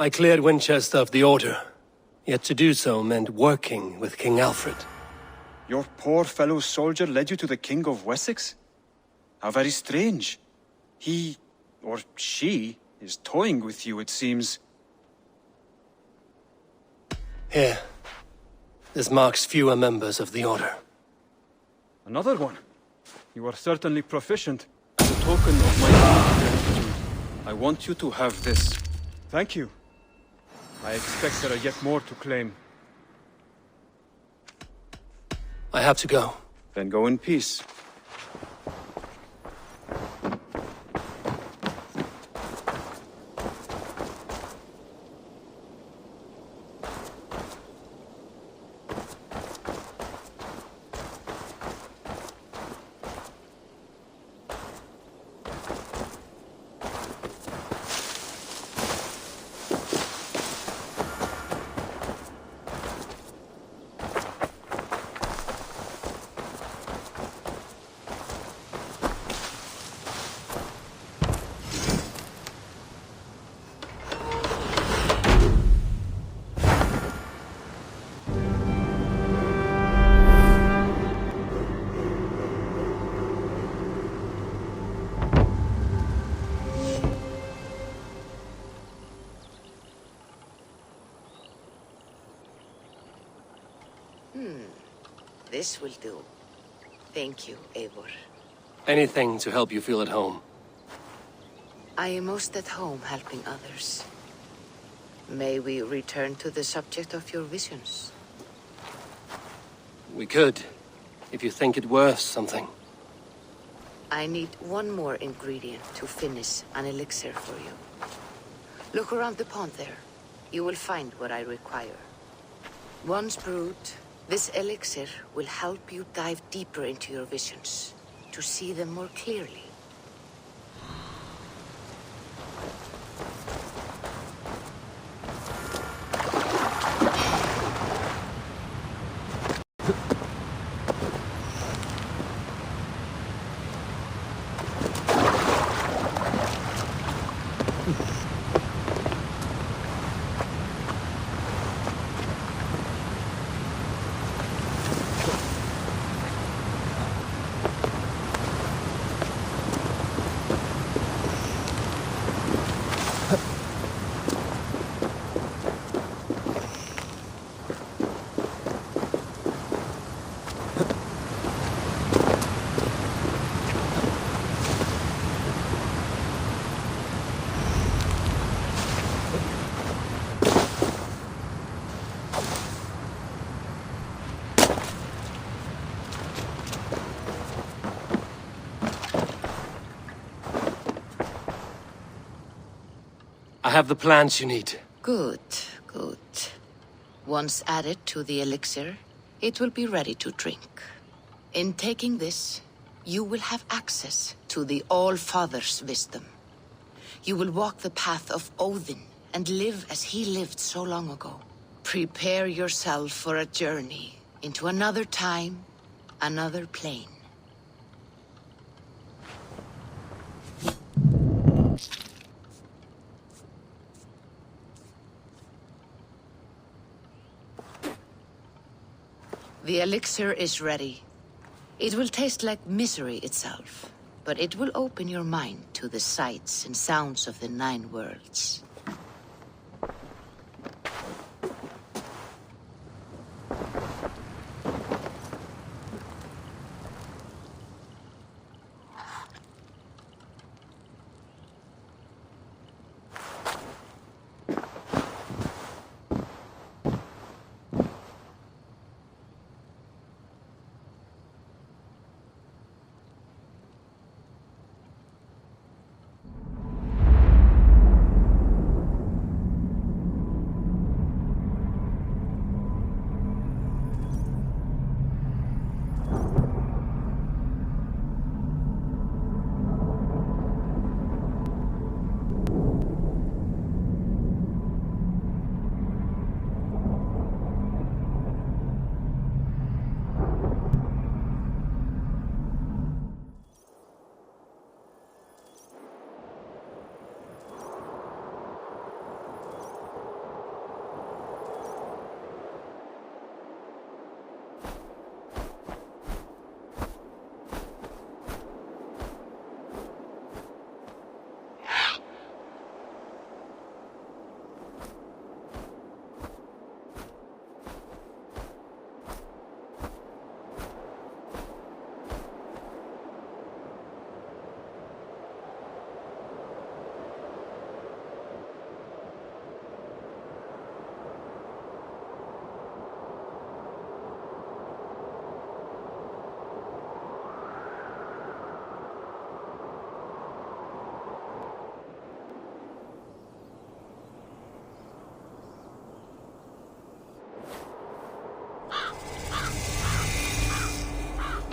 I cleared Winchester of the Order. Yet to do so meant working with King Alfred. Your poor fellow soldier led you to the King of Wessex? How very strange. He, or she, is toying with you, it seems. Here. This marks fewer members of the Order. Another one? You are certainly proficient. As a token of my gratitude, I want you to have this. Thank you. I expect there are yet more to claim. I have to go. Then go in peace. This will do. Thank you, Eivor. Anything to help you feel at home. I am most at home helping others. May we return to the subject of your visions? We could, if you think it worth something. I need one more ingredient to finish an elixir for you. Look around the pond there. You will find what I require. Once brewed, this elixir will help you dive deeper into your visions, to see them more clearly. I have the plants you need. Good, good. Once added to the elixir, it will be ready to drink. In taking this, you will have access to the All-Father's wisdom. You will walk the path of Odin and live as he lived so long ago. Prepare yourself for a journey into another time, another plane. The elixir is ready. It will taste like misery itself, but it will open your mind to the sights and sounds of the 9 worlds.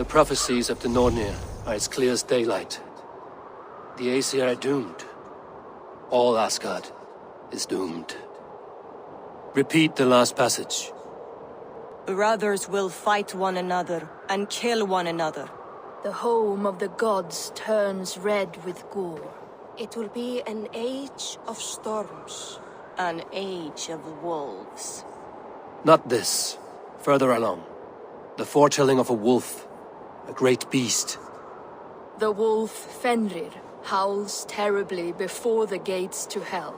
prophecies of the Nornir are as clear as daylight. The Aesir are doomed. All Asgard is doomed. Repeat the last passage. Brothers will fight one another and kill one another. The home of the gods turns red with gore. It will be an age of storms. An age of wolves. Not this. Further along. The foretelling of a wolf. A great beast. The wolf Fenrir howls terribly before the gates to hell.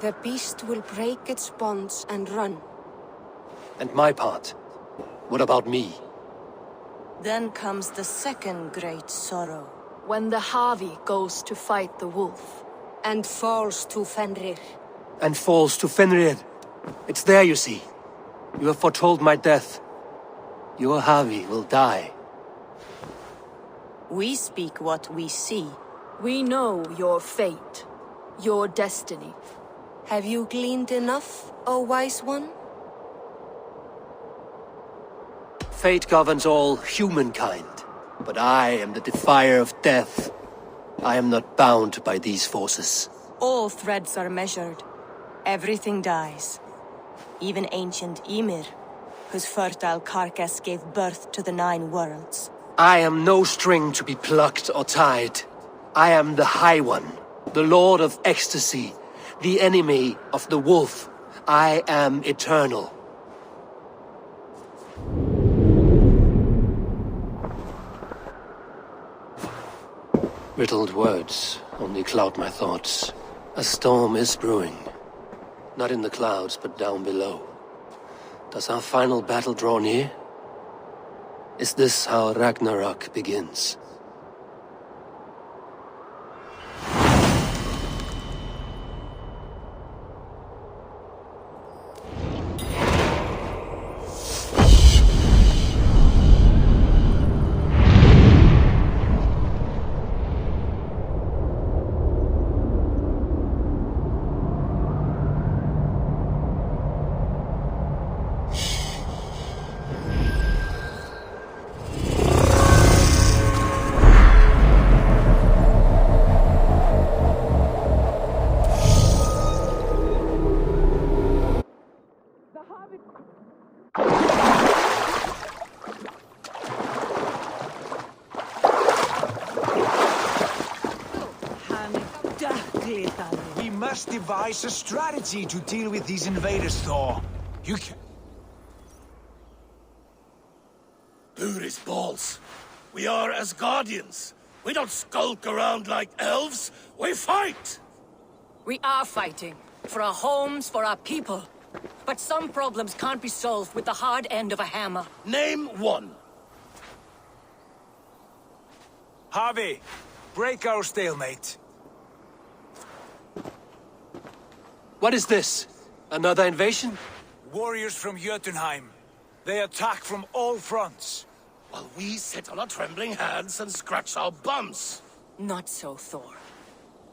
The beast will break its bonds and run. And my part? What about me? Then comes the second great sorrow. When the Havi goes to fight the wolf. And falls to Fenrir. And falls to Fenrir. It's there, you see. You have foretold my death. Your Havi will die. We speak what we see. We know your fate. Your destiny. Have you gleaned enough, O wise one? Fate governs all humankind. But I am the defier of death. I am not bound by these forces. All threads are measured. Everything dies. Even ancient Ymir, whose fertile carcass gave birth to the 9 worlds. I am no string to be plucked or tied. I am the High One, the Lord of Ecstasy, the enemy of the wolf. I am eternal. Riddled words only cloud my thoughts. A storm is brewing. Not in the clouds, but down below. Does our final battle draw near? Is this how Ragnarok begins? We must devise a strategy to deal with these invaders, Thor. You can... His balls. We are Asgardians. We don't skulk around like elves. We fight! We are fighting. For our homes, for our people. But some problems can't be solved with the hard end of a hammer. Name one. Harvey, break our stalemate. What is this? Another invasion? Warriors from Jotunheim. They attack from all fronts. While we sit on our trembling hands and scratch our bums. Not so, Thor.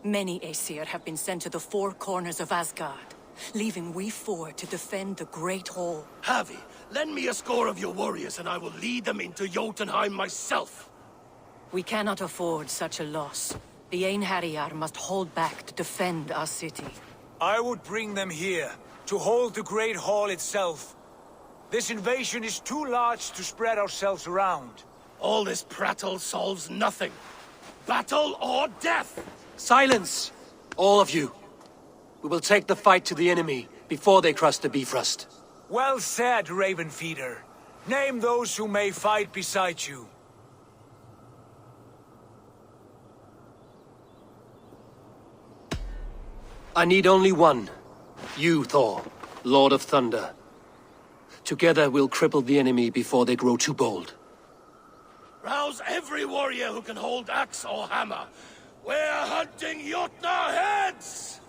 Many Aesir have been sent to the 4 corners of Asgard, leaving we 4 to defend the Great Hall. Havi, lend me a score of your warriors and I will lead them into Jotunheim myself. We cannot afford such a loss. The Einherjar must hold back to defend our city. I would bring them here, to hold the Great Hall itself. This invasion is too large to spread ourselves around. All this prattle solves nothing. Battle or death! Silence! All of you. We will take the fight to the enemy before they cross the Bifrost. Well said, Ravenfeeder. Name those who may fight beside you. I need only one. You, Thor, Lord of Thunder. Together we'll cripple the enemy before they grow too bold. Rouse every warrior who can hold axe or hammer. We're hunting Jotnar heads!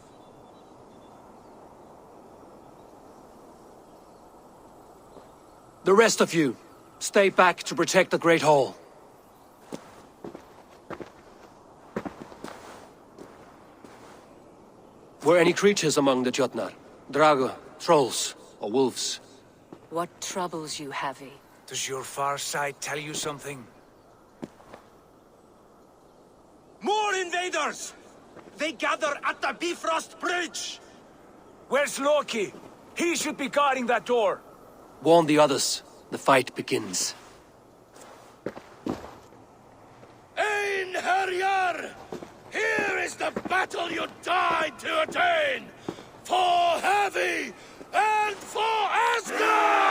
The rest of you, stay back to protect the Great Hall. Were any creatures among the Jotnar? Drago, trolls, or wolves? What troubles you, Havi? Does your far sight tell you something? invaders! They gather at the Bifrost Bridge! Where's Loki? He should be guarding that door. Warn the others. The fight begins. Einherjar! Here is the battle you died to attain! For Heavy and for Asgard!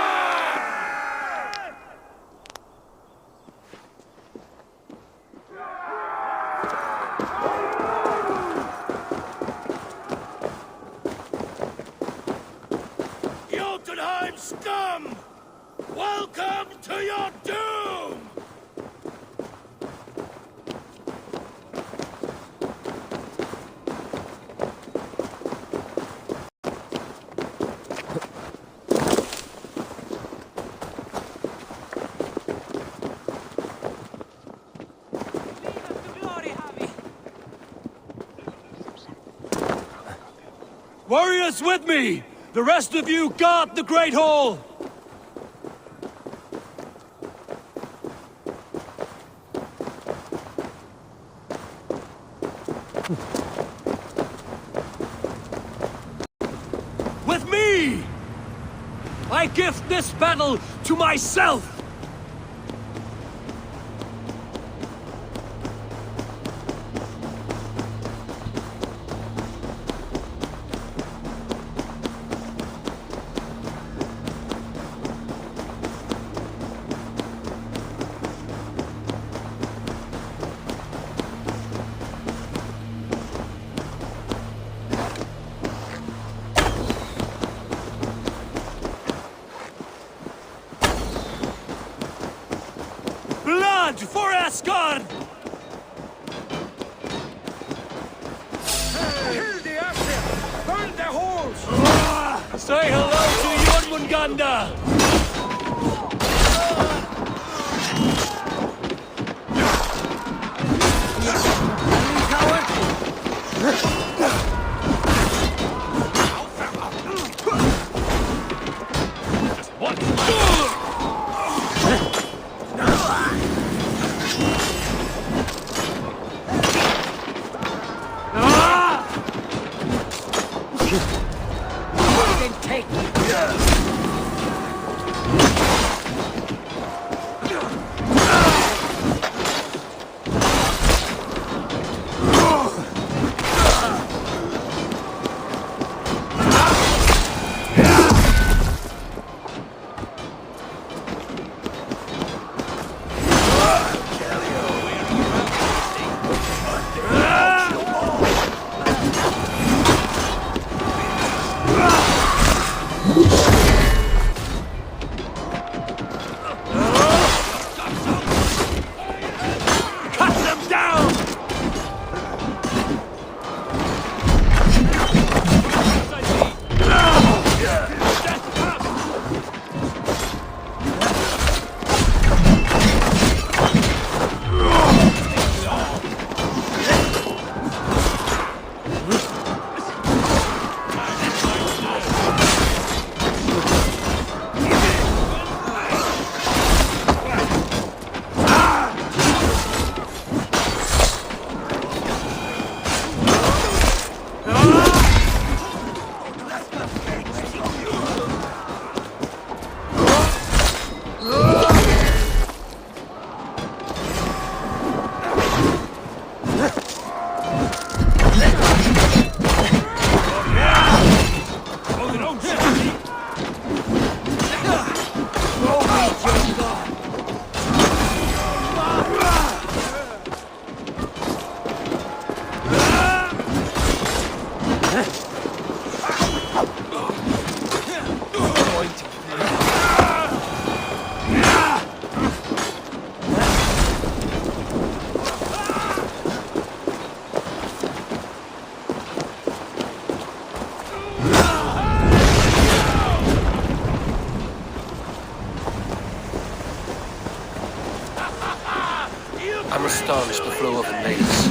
Jotunheim scum! Welcome to your doom! Warriors with me! The rest of you guard the Great Hall! With me! I gift this battle to myself! Blood for Asgard! Kill the Asher! Burn the halls! Say hello to Jormungandr! I'm astonished the flow of invaders.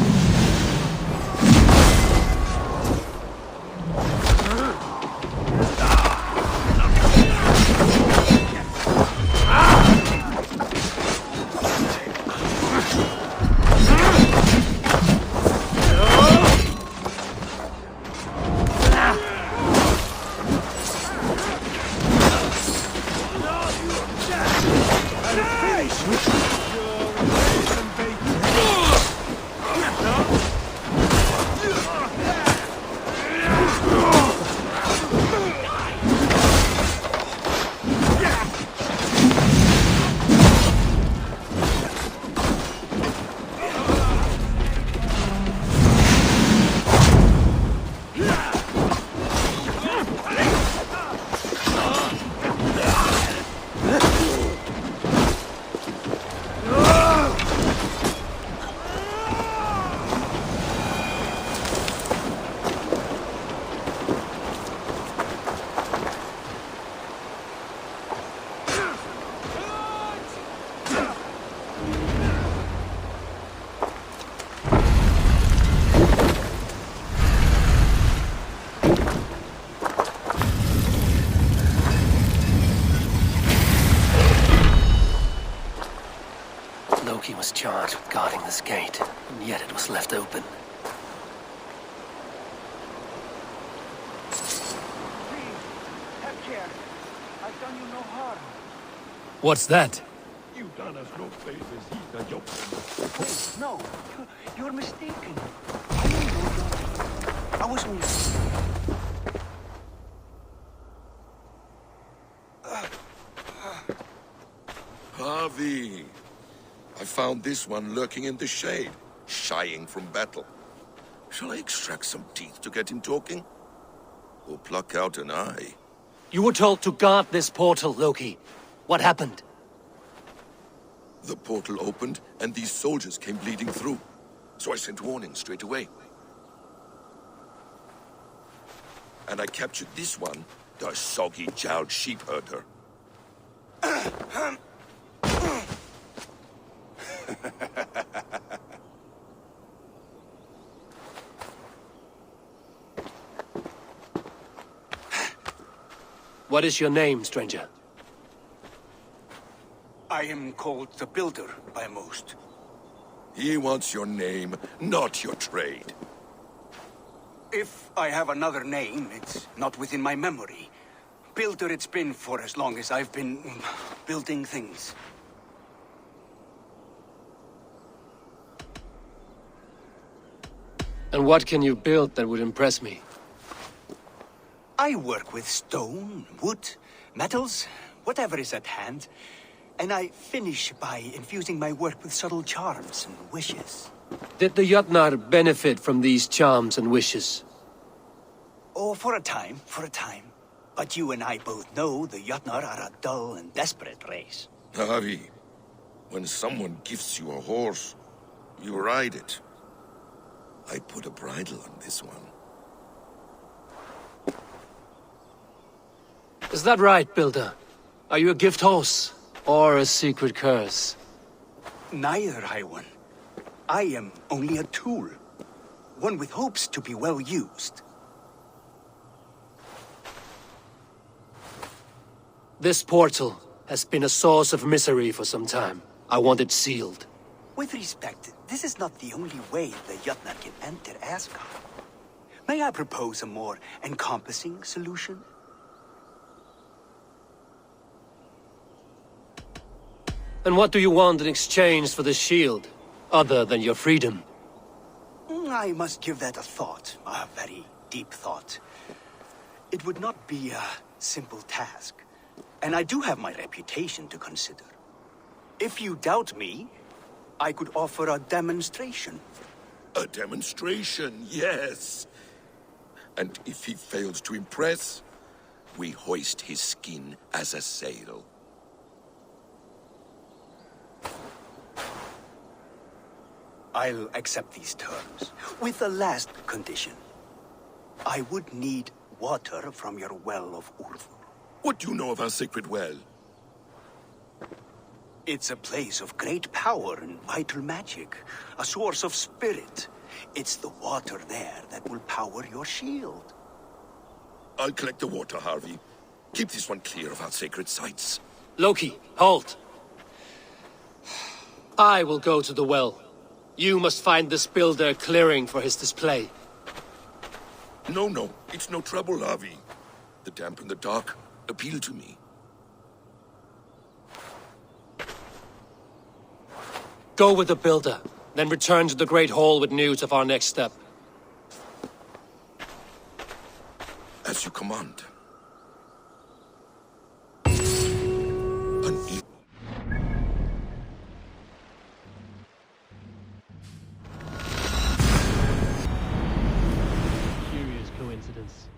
was charged with guarding this gate, and yet it was left open. Have care. I've done you no harm. What's that? You done us no favors, he's a joke. Oh, no. You're mistaken. I am no daughter. I was only... Harvey! I found this one lurking in the shade, shying from battle. Shall I extract some teeth to get him talking? Or pluck out an eye? You were told to guard this portal, Loki. What happened? The portal opened, and these soldiers came bleeding through. So I sent warning straight away. And I captured this one, the soggy-jowled sheep herder. What is your name, stranger? I am called the Builder by most. He wants your name, not your trade. If I have another name, it's not within my memory. Builder it's been for as long as I've been building things. And what can you build that would impress me? I work with stone, wood, metals, whatever is at hand. And I finish by infusing my work with subtle charms and wishes. Did the Jotnar benefit from these charms and wishes? Oh, for a time. But you and I both know the Jotnar are a dull and desperate race. Harvey, when someone gifts you a horse, you ride it. I put a bridle on this one. Is that right, Builder? Are you a gift horse? Or a secret curse? Neither, High One. I am only a tool. One with hopes to be well used. This portal has been a source of misery for some time. I want it sealed. With respect, this is not the only way the Jotnar can enter Asgard. May I propose a more encompassing solution? And what do you want in exchange for the shield, other than your freedom? I must give that a thought, a very deep thought. It would not be a simple task, and I do have my reputation to consider. If you doubt me, I could offer a demonstration. A demonstration, yes. And if he fails to impress, we hoist his skin as a sail. I'll accept these terms, with the last condition. I would need water from your well of Urthur. What do you know of our sacred well? It's a place of great power and vital magic, a source of spirit. It's the water there that will power your shield. I'll collect the water, Harvey. Keep this one clear of our sacred sites. Loki, halt! I will go to the well. You must find this builder clearing for his display. No, it's no trouble, Harvey. The damp and the dark appeal to me. Go with the builder, then return to the Great Hall with news of our next step. As you command. Curious coincidence.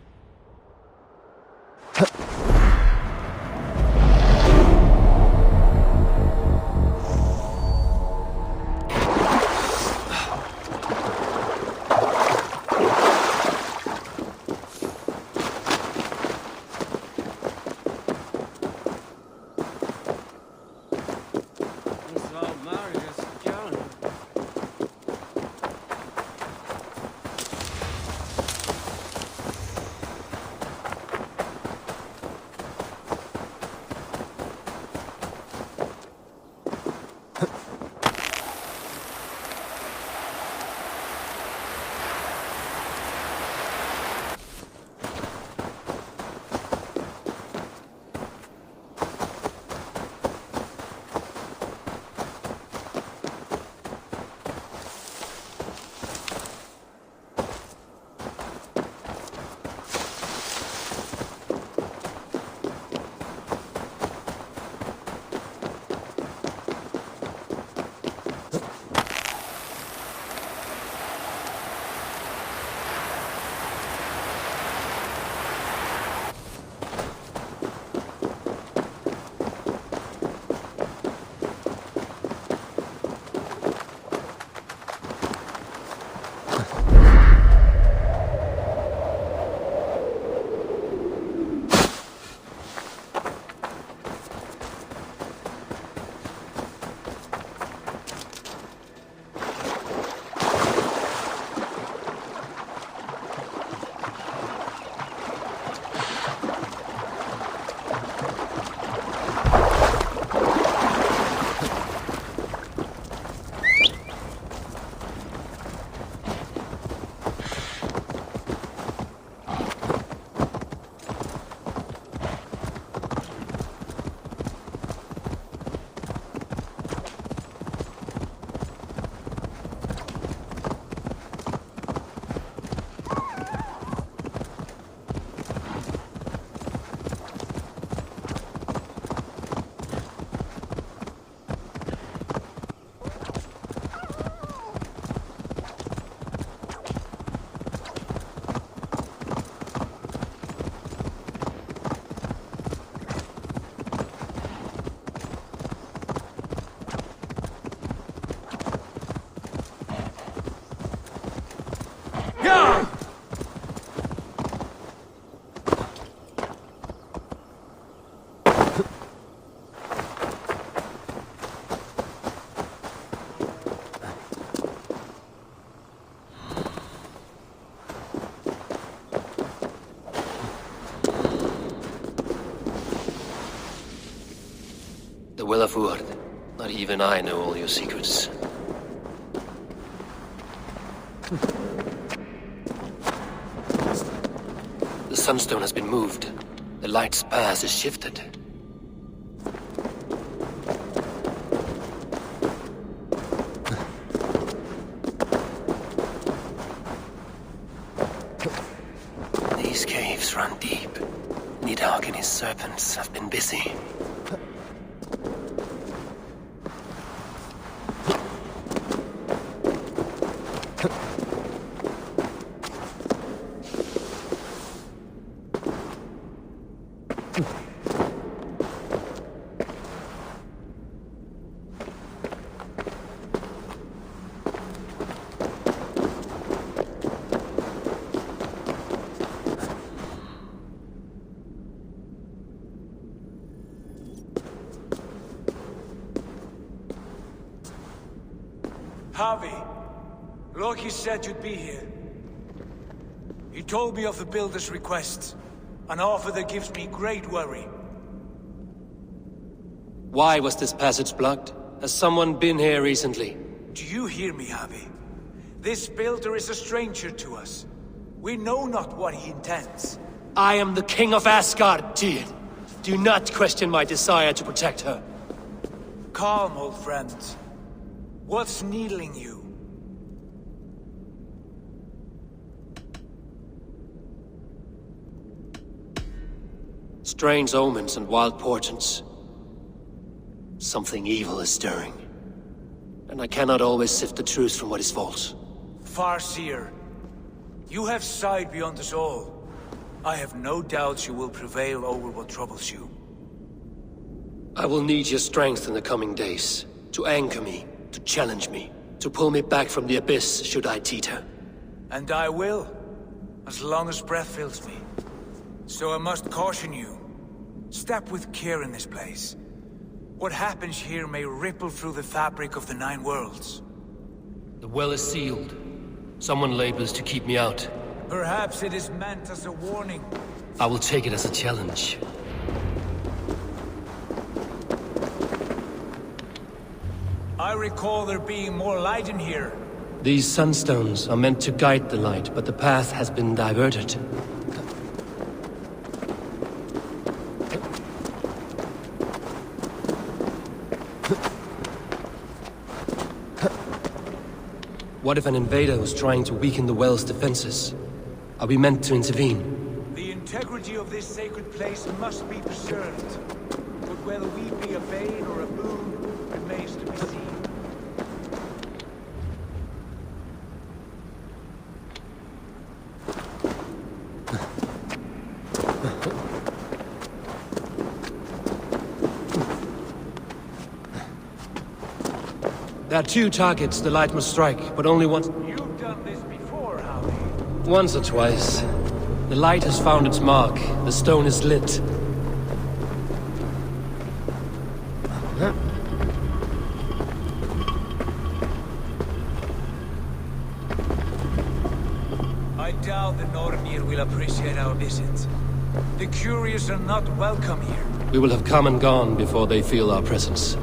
The Will of Word. Not even I know all your secrets. The sunstone has been moved. The light's path is shifted. These caves run deep. Nidhogg and his serpents have been busy. Harvey, Loki said you'd be here. He told me of the Builder's request, an offer that gives me great worry. Why was this passage blocked? Has someone been here recently? Do you hear me, Harvey? This Builder is a stranger to us. We know not what he intends. I am the King of Asgard, Tyr. Do not question my desire to protect her. Calm, old friend. What's needling you? Strange omens and wild portents. Something evil is stirring. And I cannot always sift the truth from what is false. Farseer, you have sight beyond us all. I have no doubts you will prevail over what troubles you. I will need your strength in the coming days. To anchor me, to challenge me, to pull me back from the abyss should I teeter. And I will, as long as breath fills me. So I must caution you. Step with care in this place. What happens here may ripple through the fabric of the Nine Worlds. The well is sealed. Someone labors to keep me out. Perhaps it is meant as a warning. I will take it as a challenge. I recall there being more light in here. These sunstones are meant to guide the light, but the path has been diverted. What if an invader was trying to weaken the well's defenses? Are we meant to intervene? The integrity of this sacred place must be preserved. But whether we be a bane or a boon remains to be seen. There are two targets the light must strike, but only once. You've done this before, Harvey. Once or twice. The light has found its mark. The stone is lit. I doubt the Nornir will appreciate our visit. The curious are not welcome here. We will have come and gone before they feel our presence.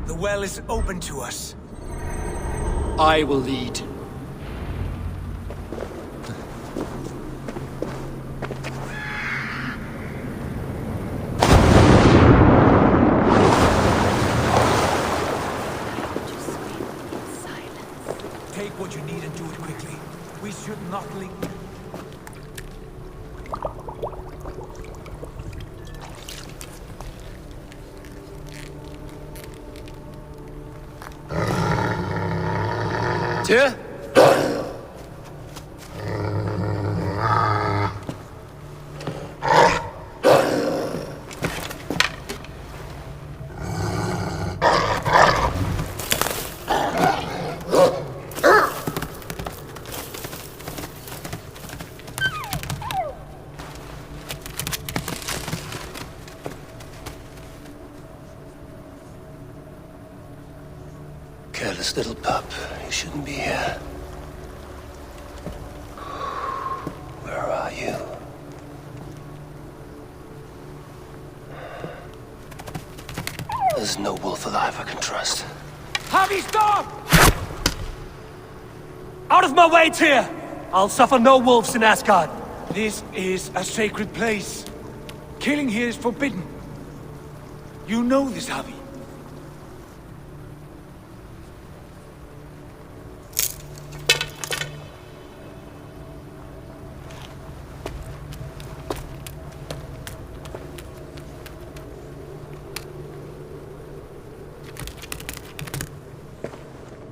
The well is open to us. I will lead. Take what you need and do it quickly. We should not leave. Tyr? Careless little pup. You shouldn't be here. Where are you? There's no wolf alive I can trust. Javi, stop! Out of my way, Tyr! I'll suffer no wolves in Asgard. This is a sacred place. Killing here is forbidden. You know this, Javi.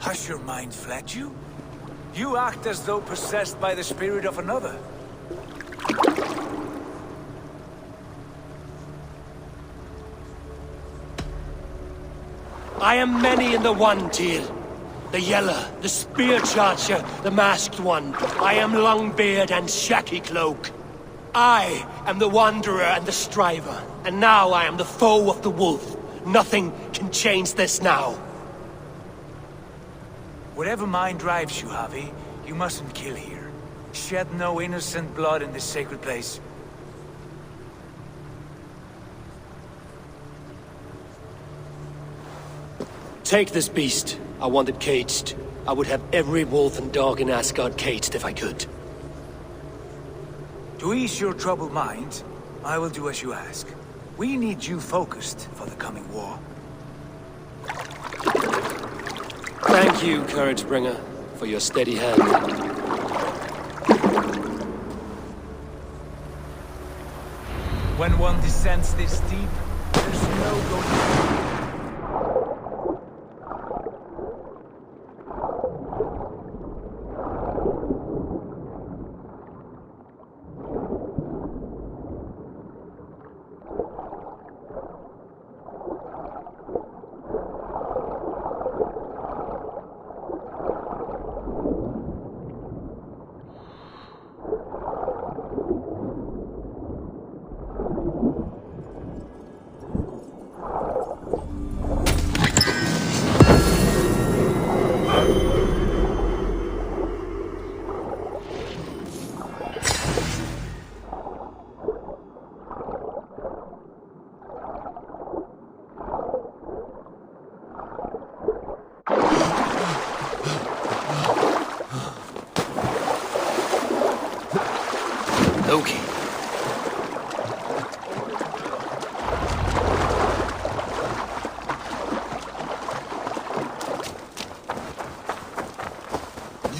Has your mind fled you? You act as though possessed by the spirit of another. I am many in the one, Tyr. The Yeller, the Spear Charger, the Masked One. I am Longbeard and Shaky Cloak. I am the Wanderer and the Striver. And now I am the foe of the Wolf. Nothing can change this now. Whatever mind drives you, Javi, you mustn't kill here. Shed no innocent blood in this sacred place. Take this beast. I want it caged. I would have every wolf and dog in Asgard caged if I could. To ease your troubled mind, I will do as you ask. We need you focused for the coming war. Thank you, Couragebringer, for your steady hand. When one descends this deep, there's no going back. Loki.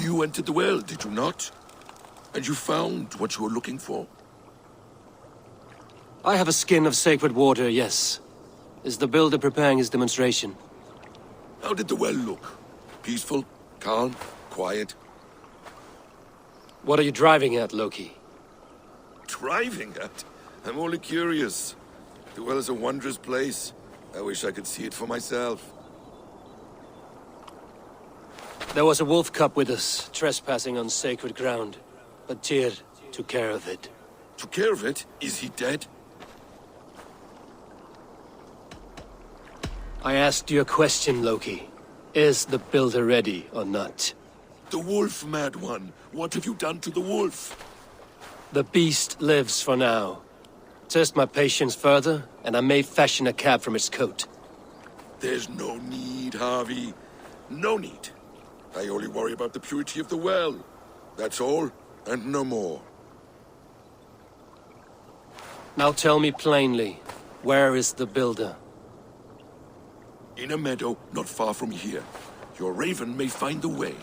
You entered the well, did you not? And you found what you were looking for? I have a skin of sacred water, yes. Is the builder preparing his demonstration? How did the well look? Peaceful? Calm? Quiet? What are you driving at, Loki? Driving at? I'm only curious. The well is a wondrous place. I wish I could see it for myself. There was a wolf cub with us, trespassing on sacred ground. But Tyr took care of it. Took care of it? Is he dead? I asked you a question, Loki. Is the builder ready or not? The wolf, mad one. What have you done to the wolf? The beast lives for now. Test my patience further, and I may fashion a cap from its coat. There's no need, Harvey. No need. I only worry about the purity of the well. That's all, and no more. Now tell me plainly, where is the builder? In a meadow not far from here. Your raven may find the way.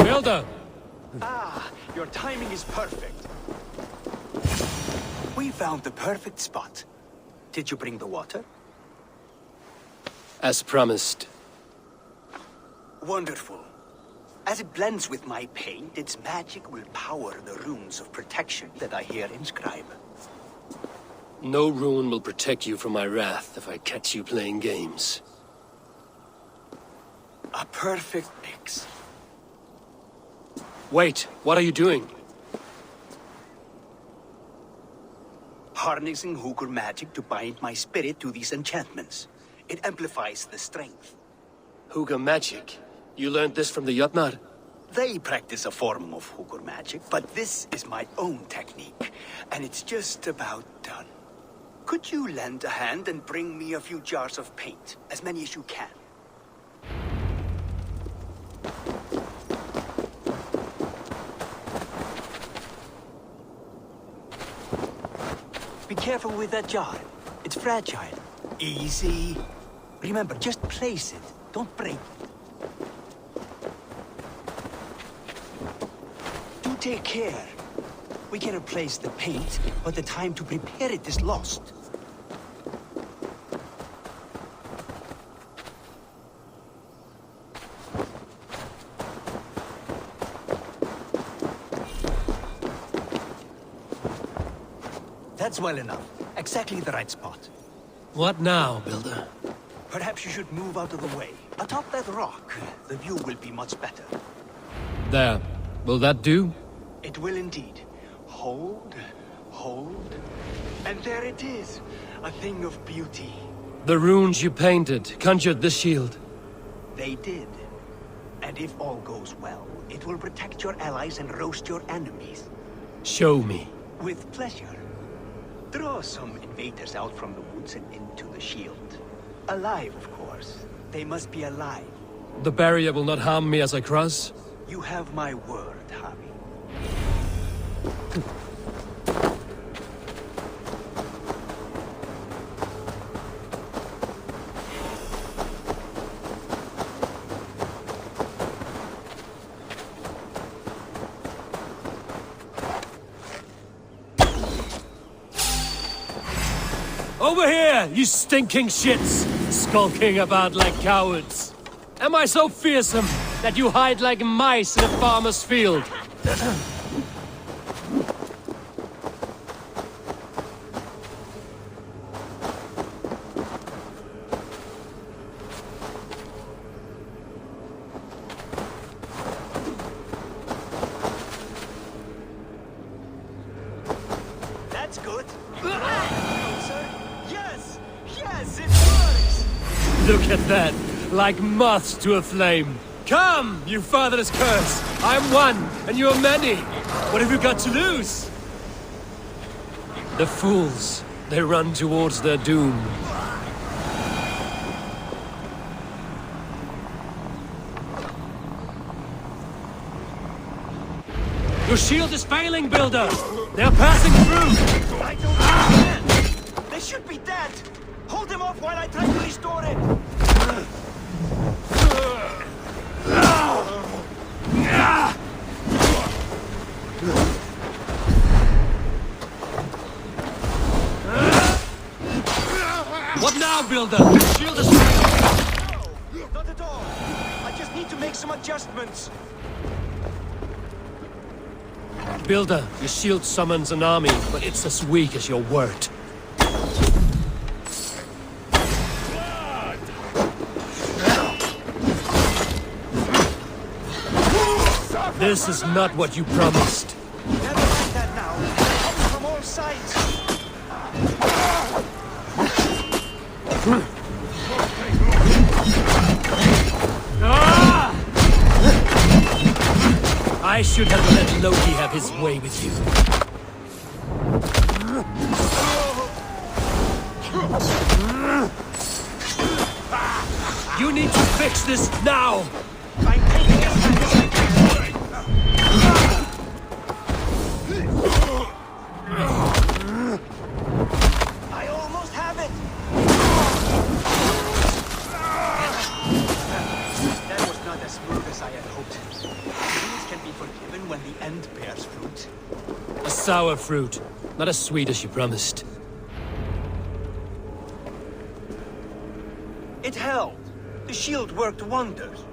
Builder! Ah, your timing is perfect. We found the perfect spot. Did you bring the water? As promised. Wonderful. As it blends with my paint, its magic will power the runes of protection that I here inscribe. No rune will protect you from my wrath if I catch you playing games. A perfect mix. Wait, what are you doing? Harnessing Hooker magic to bind my spirit to these enchantments. It amplifies the strength. Hooker magic? You learned this from the Jotnar? They practice a form of Hooker magic, but this is my own technique, and it's just about done. Could you lend a hand and bring me a few jars of paint? As many as you can. Be careful with that jar. It's fragile. Easy. Remember, just place it. Don't break it. Do take care. We can replace the paint, but the time to prepare it is lost. That's well enough. Exactly the right spot. What now, Builder? Perhaps you should move out of the way. Atop that rock, the view will be much better. There. Will that do? It will indeed. Hold, hold, and there it is. A thing of beauty. The runes you painted conjured the shield. They did. And if all goes well, it will protect your allies and roast your enemies. Show me. With pleasure. Draw some invaders out from the woods and into the shield. Alive, of course. They must be alive. The barrier will not harm me as I cross? You have my word, Harvey. Over here, you stinking shits! Skulking about like cowards. Am I so fearsome that you hide like mice in a farmer's field? That's good. Closer. Yes! Yes, it works! Look at that! Like moths to a flame. Come, you fatherless curse! I'm one, and you're many! What have you got to lose? The fools. They run towards their doom. Your shield is failing, Builder! They're passing through! I don't understand! They should be dead! Hold them off while I try to restore it! What now, Builder? The shield is failing! No, not at all. I just need to make some adjustments. Builder, your shield summons an army, but it's as weak as your word. This is not what you promised. Never mind that now. sides! I should have let Loki have his way with you. You need to fix this now! I'm taking as fast as I can. I almost have it! That was not as smooth as I had hoped. Things can be forgiven when the end bears fruit. A sour fruit, not as sweet as you promised. It held. The shield worked wonders.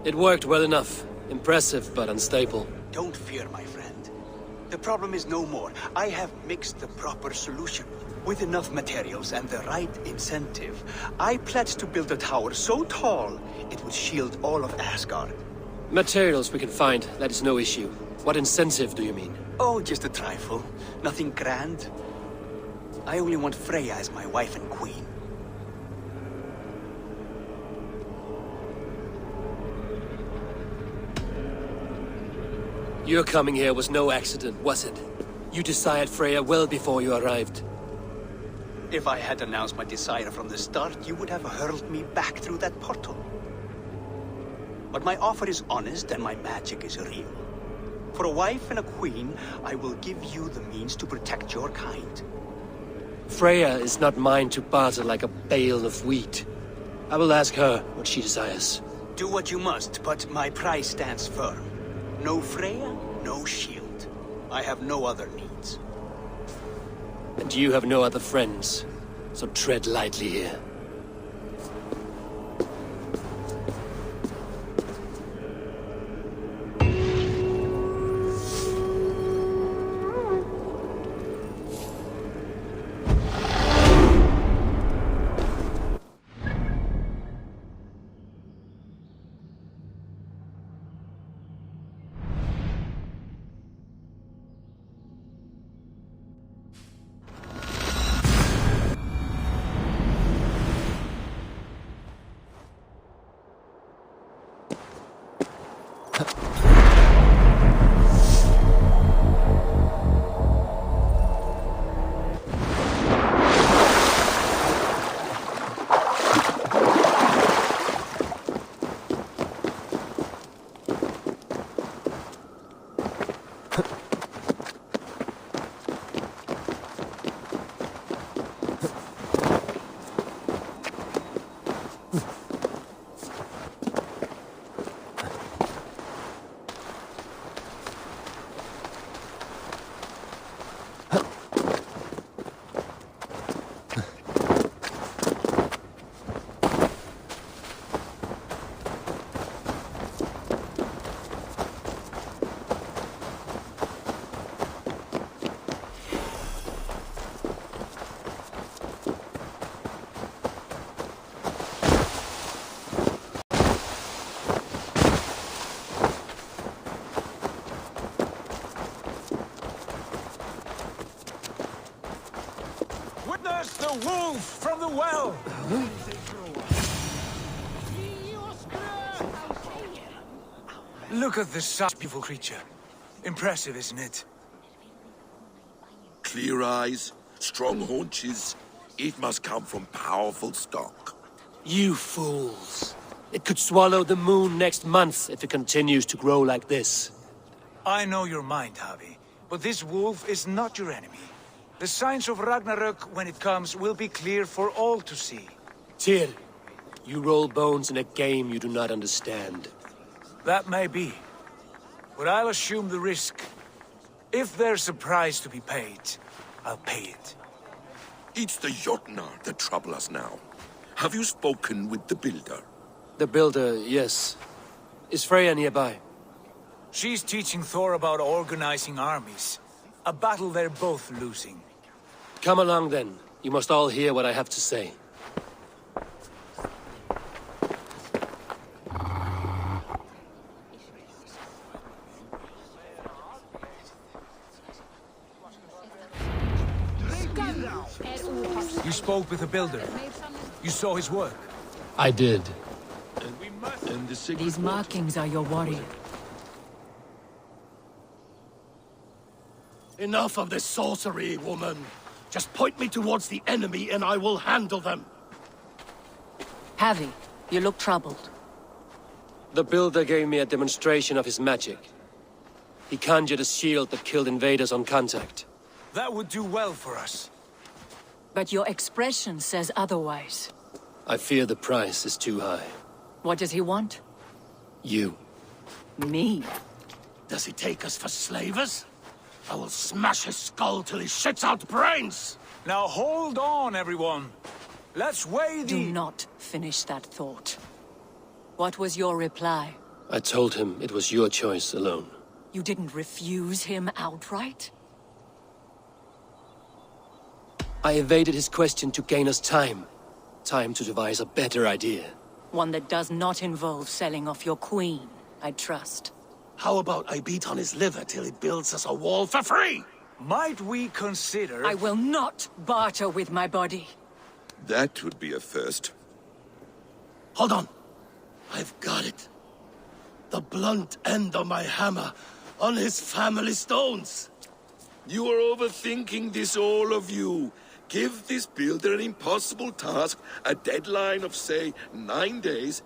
It worked well enough. Impressive, but unstable. Don't fear, my friend. The problem is no more. I have mixed the proper solution. With enough materials and the right incentive, I pledge to build a tower so tall, it would shield all of Asgard. Materials we can find, that is no issue. What incentive do you mean? Oh, just a trifle. Nothing grand. I only want Freya as my wife and queen. Your coming here was no accident, was it? You desired Freya well before you arrived. If I had announced my desire from the start, you would have hurled me back through that portal. But my offer is honest and my magic is real. For a wife and a queen, I will give you the means to protect your kind. Freya is not mine to barter like a bale of wheat. I will ask her what she desires. Do what you must, but my price stands firm. No Freya, no shield. I have no other needs. And you have no other friends, so tread lightly here. The wolf from the well! Look at this such beautiful creature. Impressive, isn't it? Clear eyes, strong haunches. It must come from powerful stock. You fools. It could swallow the moon next month if it continues to grow like this. I know your mind, Javi, but this wolf is not your enemy. The signs of Ragnarök, when it comes, will be clear for all to see. Tyr, you roll bones in a game you do not understand. That may be, but I'll assume the risk. If there's a price to be paid, I'll pay it. It's the Jotnar that trouble us now. Have you spoken with the builder? The builder, yes. Is Freya nearby? She's teaching Thor about organizing armies. A battle they're both losing. Come along then. You must all hear what I have to say. You spoke with the builder. You saw his work. I did. And the secret These markings are your warrior. Enough of this sorcery, woman. Just point me towards the enemy and I will handle them. Havi, you look troubled. The builder gave me a demonstration of his magic. He conjured a shield that killed invaders on contact. That would do well for us. But your expression says otherwise. I fear the price is too high. What does he want? You. Me? Does he take us for slavers? I will smash his skull till he shits out brains! Now hold on, everyone. Let's weigh the... Do not finish that thought. What was your reply? I told him it was your choice alone. You didn't refuse him outright? I evaded his question to gain us time. Time to devise a better idea. One that does not involve selling off your queen, I trust. How about I beat on his liver till he builds us a wall for free? Might we consider... I will not barter with my body. That would be a first. Hold on. I've got it. The blunt end of my hammer on his family stones. You are overthinking this, all of you. Give this builder an impossible task, a deadline of, say, 9 days.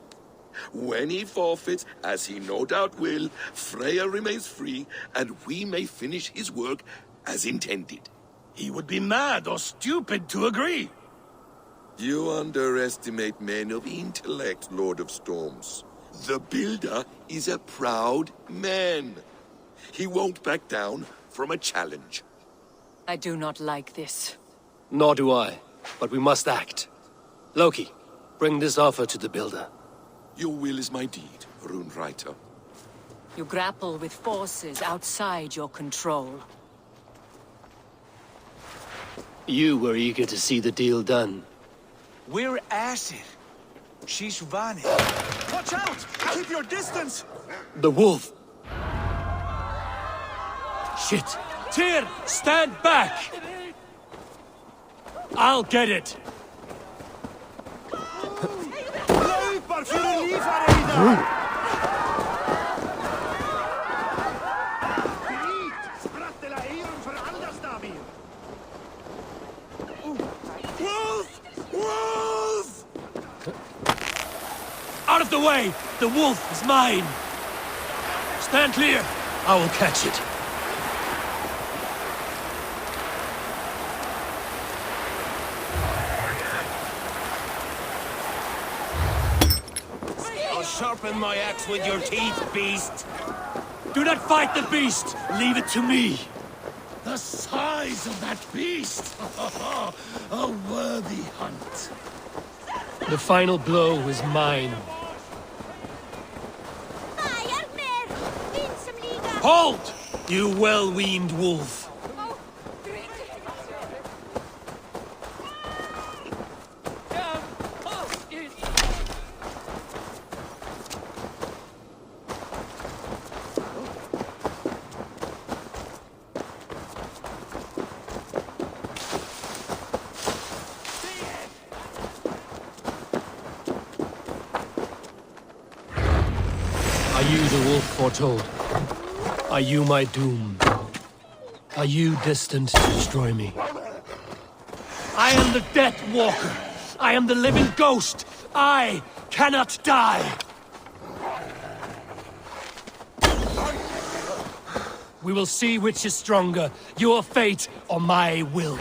When he forfeits, as he no doubt will, Freya remains free, and we may finish his work as intended. He would be mad or stupid to agree. You underestimate men of intellect, Lord of Storms. The builder is a proud man. He won't back down from a challenge. I do not like this. Nor do I, but we must act. Loki, bring this offer to the builder. Your will is my deed, Rune Writer. You grapple with forces outside your control. You were eager to see the deal done. We're Aesir. She's vanished. Watch out! Keep your distance! The wolf! Shit! Tyr, stand back! I'll get it! Wolf! Wolf! Out of the way! The wolf is mine! Stand clear! I will catch it. I'll sharpen my axe with your teeth, beast! Do not fight the beast! Leave it to me! The size of that beast! A worthy hunt. The final blow is mine. Halt! You well-weaned wolf! Are you the wolf foretold? Are you my doom? Are you destined to destroy me? I am the Death Walker! I am the living ghost! I cannot die! We will see which is stronger, your fate or my will.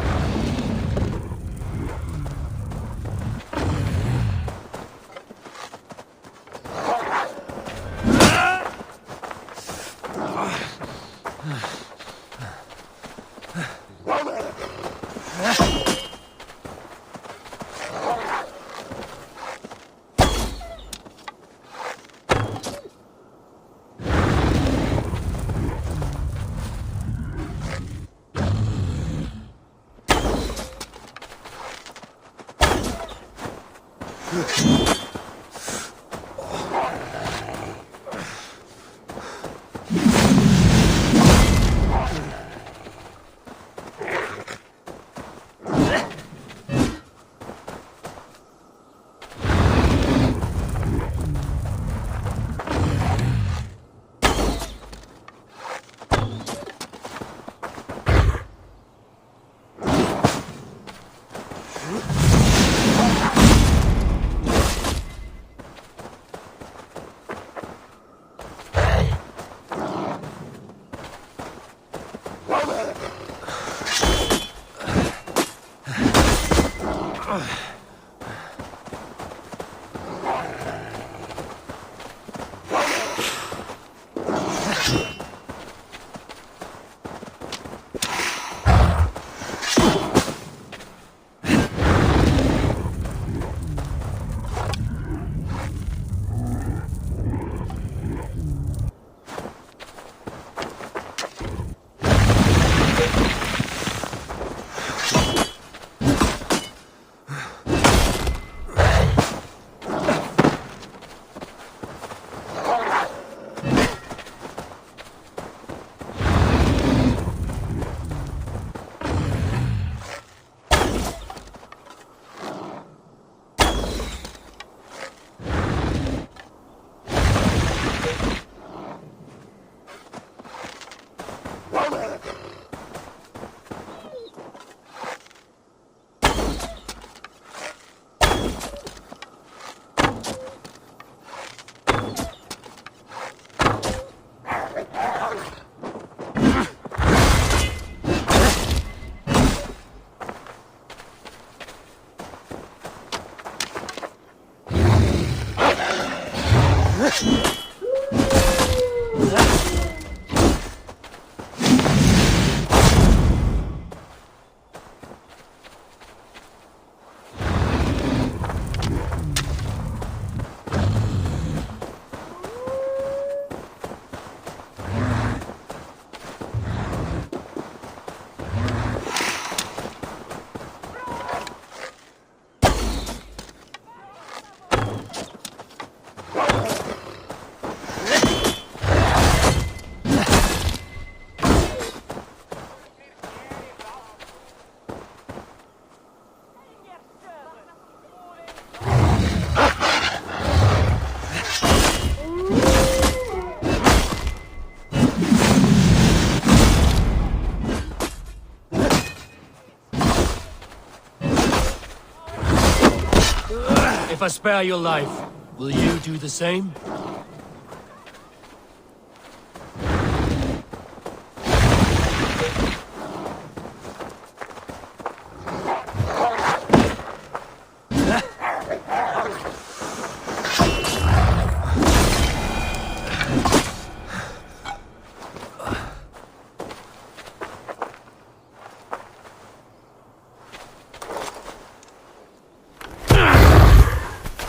If I spare your life, will you do the same?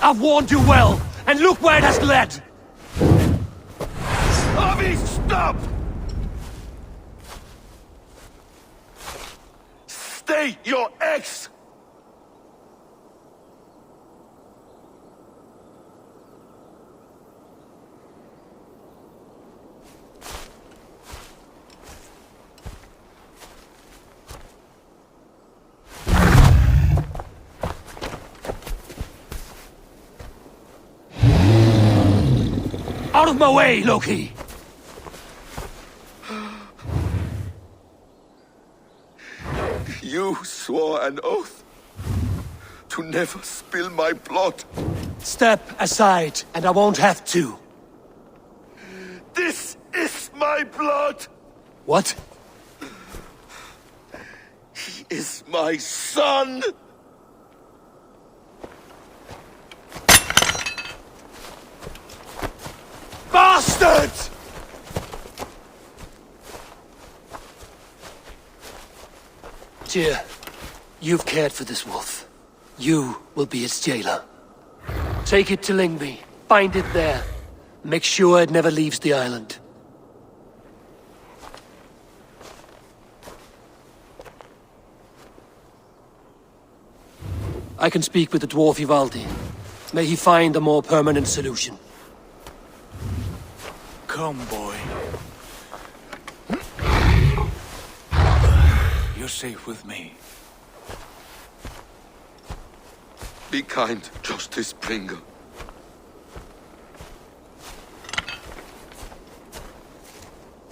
I've warned you well, and look where it has led! Avi, stop! Stay your ex! Out of my way, Loki! You swore an oath to never spill my blood. Step aside, and I won't have to. This is my blood! What? He is my son! Bastard! Tyr, you've cared for this wolf. You will be its jailer. Take it to Lyngby. Bind it there. Make sure it never leaves the island. I can speak with the dwarf Ivaldi. May he find a more permanent solution. Come, boy. You're safe with me. Be kind, Justice Bringer.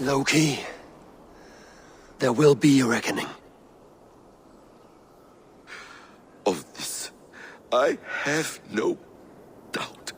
Loki, there will be a reckoning. Of this, I have no doubt.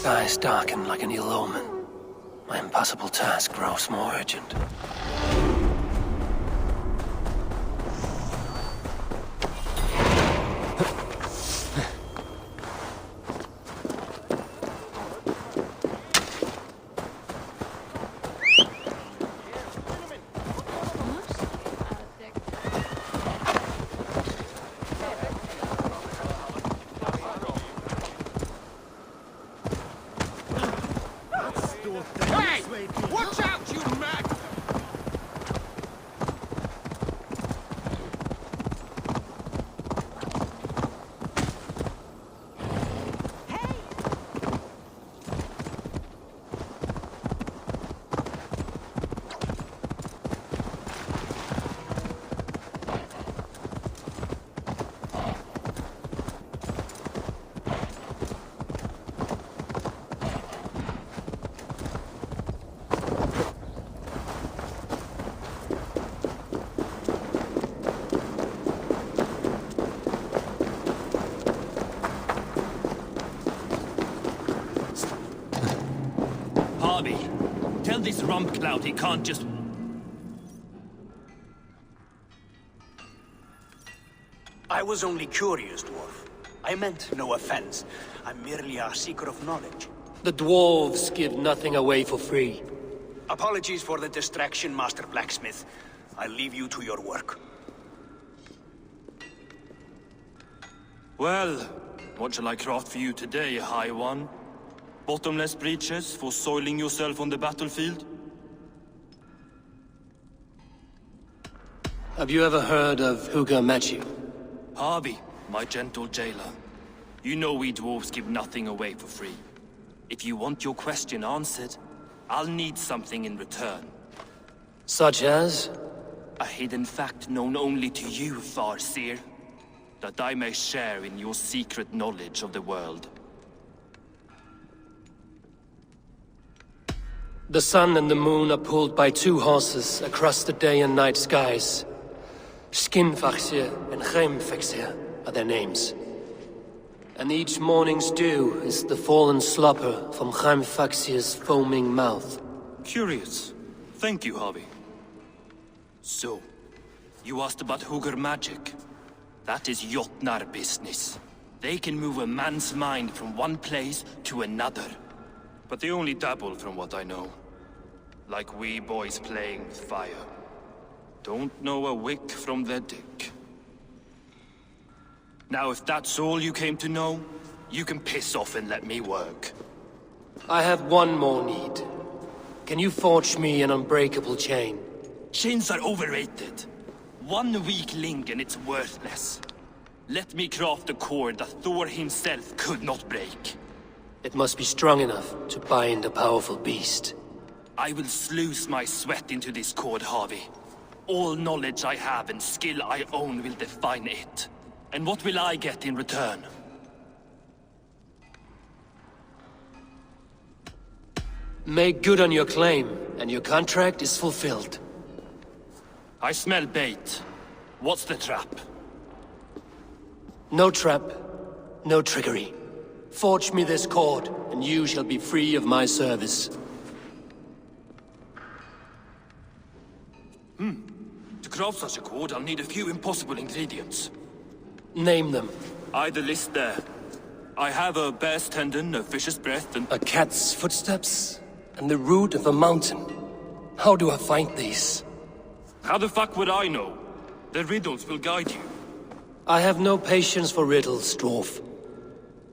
skies darken like an ill omen. My impossible task grows more urgent. Tell this rump cloud he can't just... I was only curious, dwarf. I meant no offense. I'm merely a seeker of knowledge. The dwarves give nothing away for free. Apologies for the distraction, Master Blacksmith. I'll leave you to your work. Well, what shall I craft for you today, High One? Bottomless breeches for soiling yourself on the battlefield? Have you ever heard of Huga Matthew? Harvey, my gentle jailer. You know we dwarves give nothing away for free. If you want your question answered, I'll need something in return. Such as? A hidden fact known only to you, Farseer. That I may share in your secret knowledge of the world. The sun and the moon are pulled by two horses across the day and night skies. Skinfaxir and Gemfaxir are their names. And each morning's dew is the fallen slobber from Gemfaxir's foaming mouth. Curious. Thank you, Harvey. So, you asked about Hugr magic. That is Jotnar business. They can move a man's mind from one place to another. But they only dabble from what I know. Like wee boys playing with fire. Don't know a wick from their dick. Now if that's all you came to know, you can piss off and let me work. I have one more need. Can you forge me an unbreakable chain? Chains are overrated. One weak link and it's worthless. Let me craft a cord that Thor himself could not break. It must be strong enough to bind a powerful beast. I will sluice my sweat into this cord, Harvey. All knowledge I have and skill I own will define it. And what will I get in return? Make good on your claim, and your contract is fulfilled. I smell bait. What's the trap? No trap, no trickery. Forge me this cord, and you shall be free of my service. To craft such a cord, I'll need a few impossible ingredients. Name them. The list there. I have a bear's tendon, a fish's breath, and... A cat's footsteps, and the root of a mountain. How do I find these? How the fuck would I know? The riddles will guide you. I have no patience for riddles, dwarf.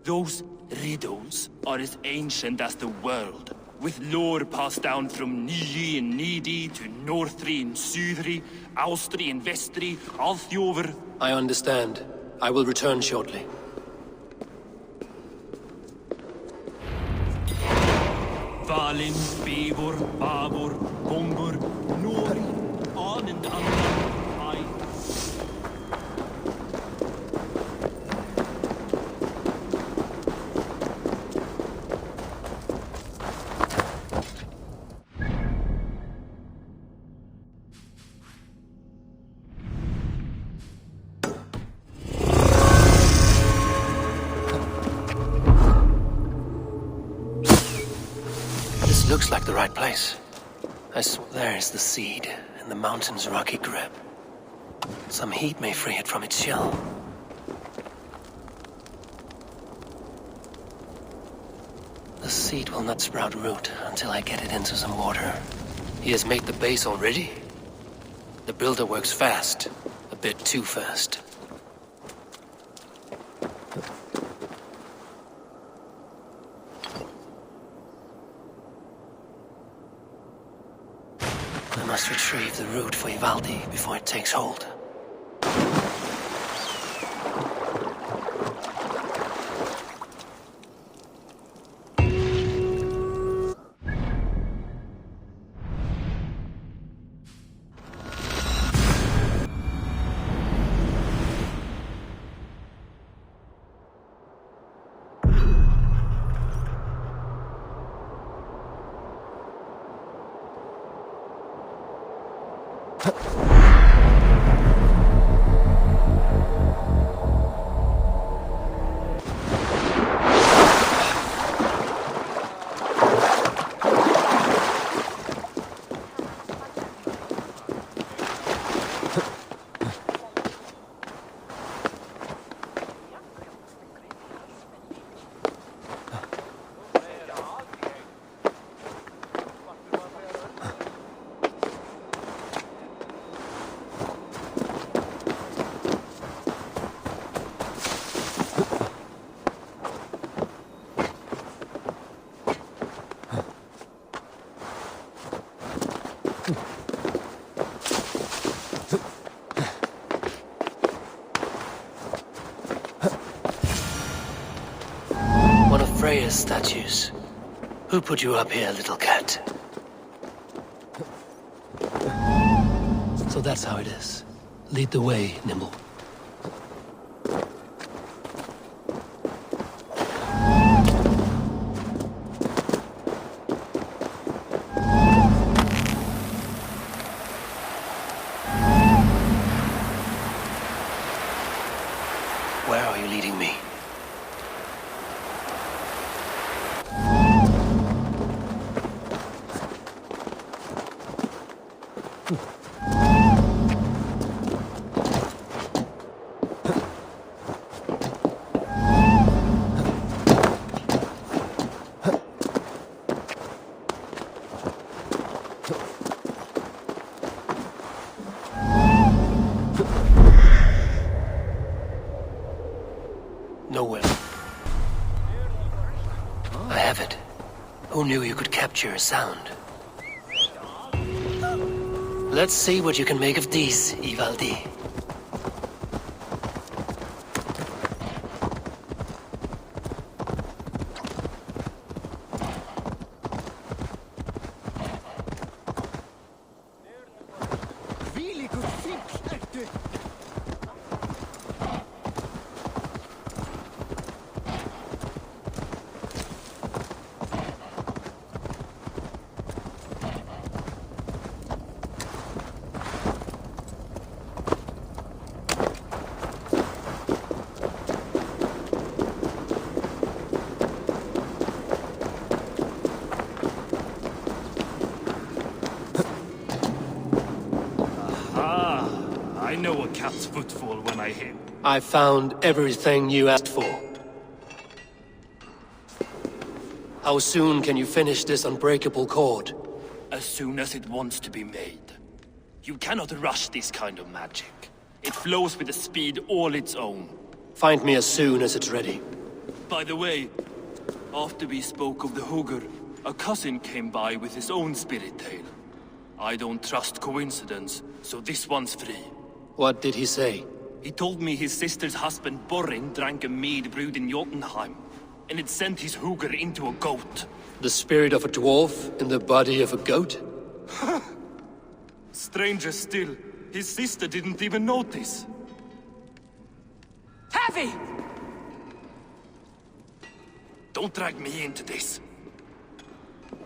Those riddles are as ancient as the world, with lore passed down from Niji and Nidi to Northri and Sudri, Austri and Vestri, Althjover. I understand. I will return shortly. Valin, Beivor, Babor, Gombur, Nori, on and on. Looks like the right place. I swear there's the seed in the mountain's rocky grip. Some heat may free it from its shell. The seed will not sprout root until I get it into some water. He has made the base already? The builder works fast. A bit too fast. I must retrieve the root for Ivaldi before it takes hold. Freya's statues. Who put you up here, little cat? So that's how it is. Lead the way, Nimble. Where are you leading me? Nowhere. I have it. Who knew you could capture a sound? Let's see what you can make of these, Ivaldi. I know a cat's footfall when I hear. I found everything you asked for. How soon can you finish this unbreakable cord? As soon as it wants to be made. You cannot rush this kind of magic. It flows with a speed all its own. Find me as soon as it's ready. By the way, after we spoke of the Hugr, a cousin came by with his own spirit tale. I don't trust coincidence, so this one's free. What did he say? He told me his sister's husband Borin drank a mead brewed in Jotunheim, and it sent his Hugr into a goat. The spirit of a dwarf in the body of a goat? Stranger still, his sister didn't even notice. Heavy! Don't drag me into this.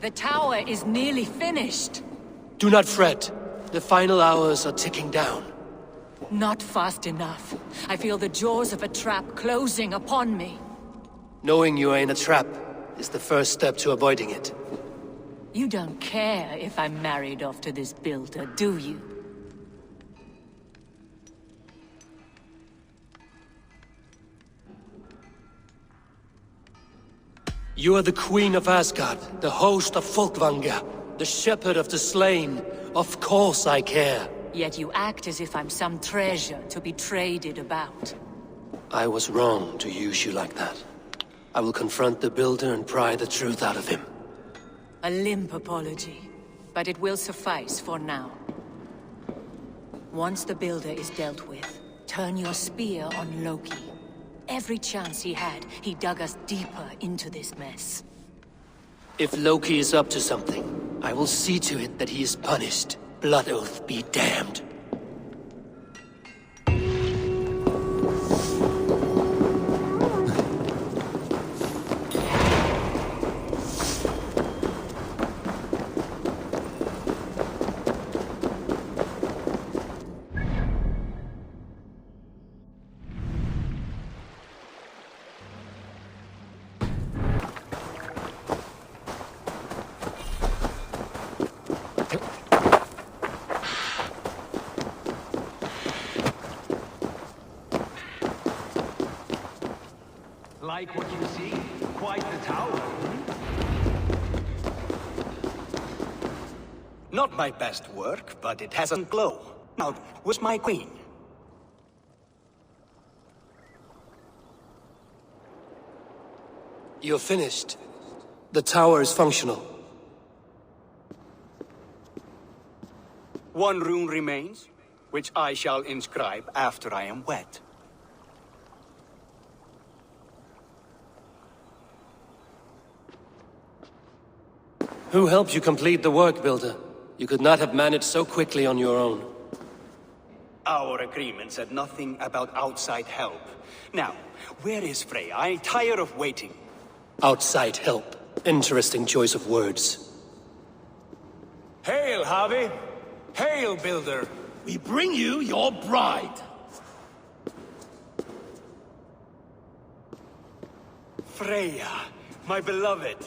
The tower is nearly finished. Do not fret. The final hours are ticking down. Not fast enough. I feel the jaws of a trap closing upon me. Knowing you are in a trap is the first step to avoiding it. You don't care if I'm married off to this builder, do you? You are the Queen of Asgard, the host of Folkvanga, the shepherd of the slain. Of course I care. Yet you act as if I'm some treasure to be traded about. I was wrong to use you like that. I will confront the builder and pry the truth out of him. A limp apology, but it will suffice for now. Once the builder is dealt with, turn your spear on Loki. Every chance he had, he dug us deeper into this mess. If Loki is up to something, I will see to it that he is punished. Blood oath be damned. Like what you see? Quite the tower. Not my best work, but it has a glow. Now, where's my queen? You're finished. The tower is functional. One rune remains, which I shall inscribe after I am wed. Who helped you complete the work, Builder? You could not have managed so quickly on your own. Our agreement said nothing about outside help. Now, where is Frey? I'm tired of waiting. Outside help. Interesting choice of words. Hail, Harvey! Hail, Builder! We bring you your bride! Freya, my beloved.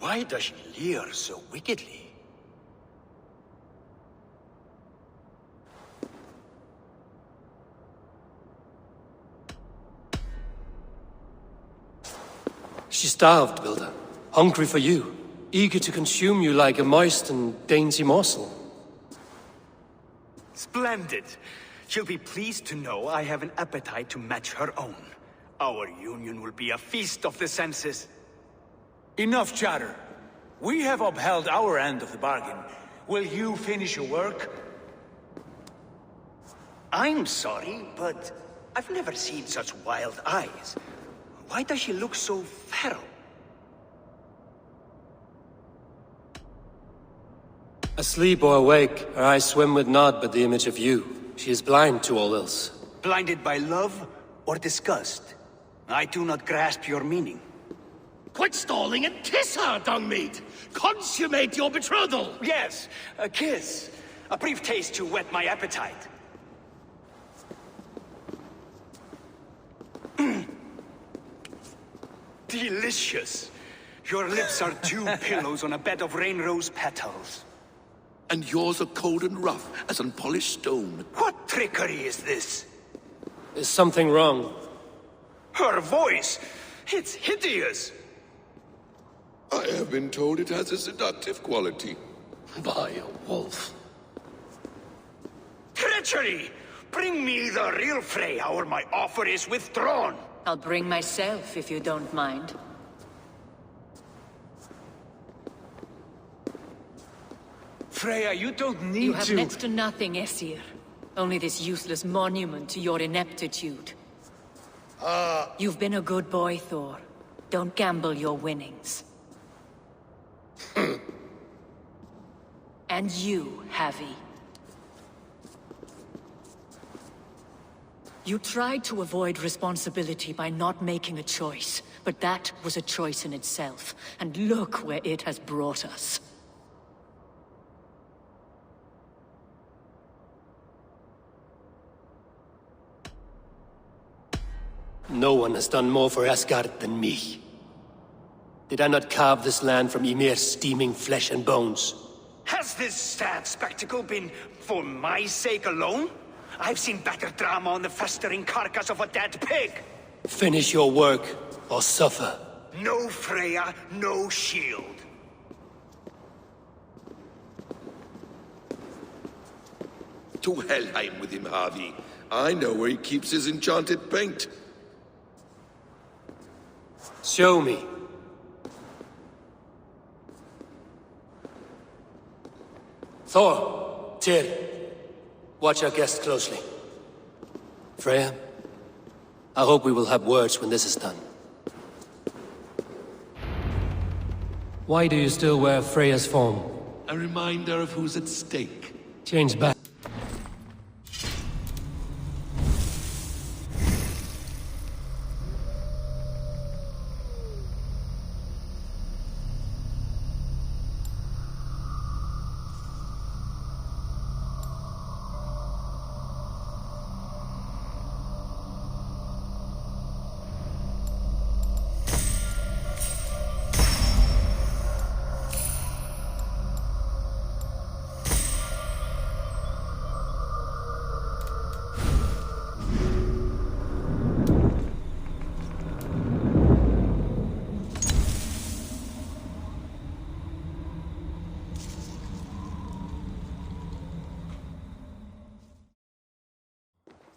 Why does she leer so wickedly? She's starved, Builder. Hungry for you. Eager to consume you like a moist and dainty morsel. Splendid. She'll be pleased to know I have an appetite to match her own. Our union will be a feast of the senses. Enough chatter. We have upheld our end of the bargain. Will you finish your work? I'm sorry, but I've never seen such wild eyes. Why does she look so feral? Asleep or awake, her eyes swim with naught but the image of you. She is blind to all else. Blinded by love or disgust? I do not grasp your meaning. Quit stalling and kiss her, Dungmeat! Consummate your betrothal! Yes, a kiss. A brief taste to whet my appetite. Delicious. Your lips are dew pillows on a bed of rain rose petals. And yours are cold and rough as unpolished stone. What trickery is this? Is something wrong? Her voice! It's hideous! I have been told it has a seductive quality. By a wolf. Treachery! Bring me the real Freya or my offer is withdrawn! I'll bring myself if you don't mind. Freya, you don't need You have to... next to nothing, Aesir. Only this useless monument to your ineptitude. You've been a good boy, Thor. Don't gamble your winnings. And you, Havi. You tried to avoid responsibility by not making a choice, but that was a choice in itself, and look where it has brought us. No one has done more for Asgard than me. Did I not carve this land from Ymir's steaming flesh and bones? Has this sad spectacle been for my sake alone? I've seen better drama on the festering carcass of a dead pig. Finish your work, or suffer. No Freya, no shield. To Helheim with him, Harvey. I know where he keeps his enchanted paint. Show me. Thor, Tyr, watch our guest closely. Freya, I hope we will have words when this is done. Why do you still wear Freya's form? A reminder of who's at stake. Change back.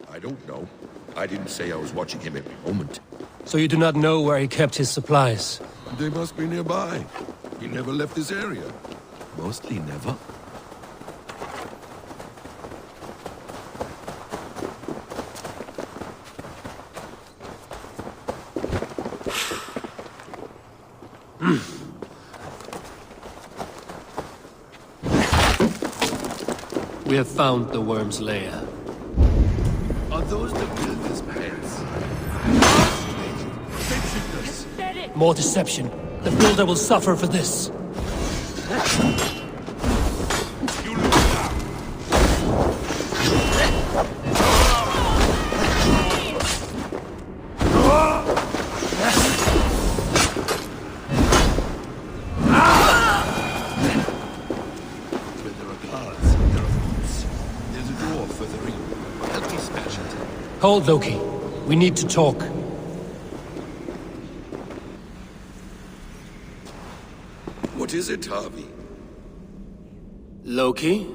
I don't know. I didn't say I was watching him every moment. So you do not know where he kept his supplies? They must be nearby. He never left this area. Mostly never. We have found the worm's lair. Are those the builder's pets? More deception. The builder will suffer for this. Hold, Loki. We need to talk. What is it, Harvey? Loki?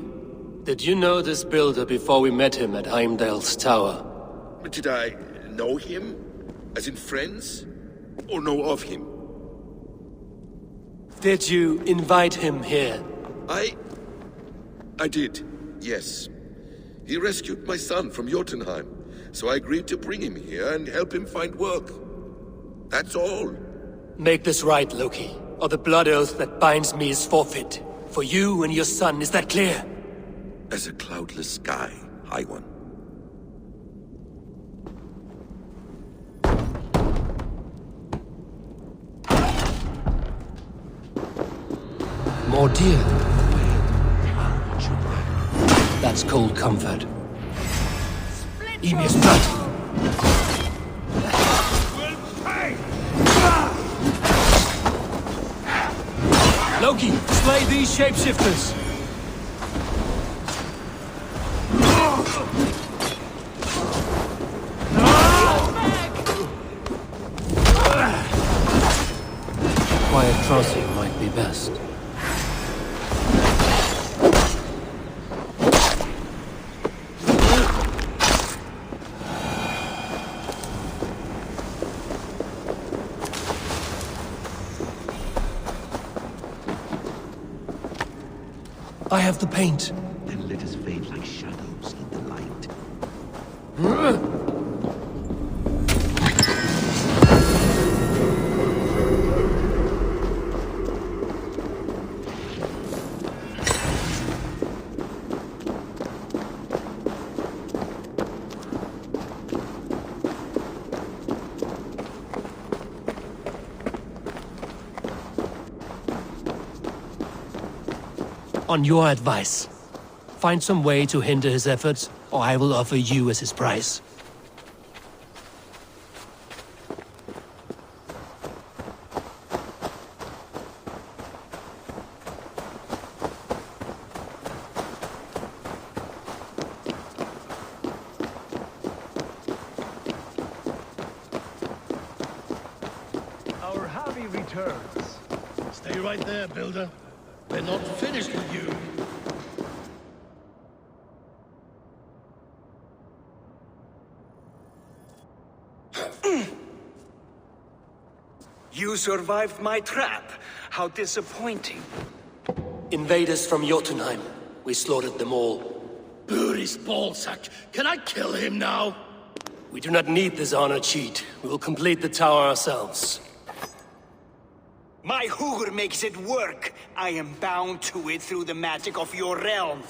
Did you know this builder before we met him at Heimdall's tower? Did I know him? As in friends? Or know of him? Did you invite him here? I did, yes. He rescued my son from Jotunheim, so I agreed to bring him here and help him find work. That's all. Make this right, Loki, or the blood oath that binds me is forfeit. For you and your son, is that clear? As a cloudless sky, High One. More dear. That's cold comfort. Ymir's blood. Loki, slay these shapeshifters. Quiet crossing might be best. I have the paint. Then let us fade like shadows in the light. On your advice, find some way to hinder his efforts, or I will offer you as his price. right there, Builder. We're not finished with you. You survived my trap. How disappointing. Invaders from Jotunheim. We slaughtered them all. Buri's ballsack. Can I kill him now? We do not need this honor cheat. We will complete the tower ourselves. My Hugr makes it work. I am bound to it through the magic of your realm.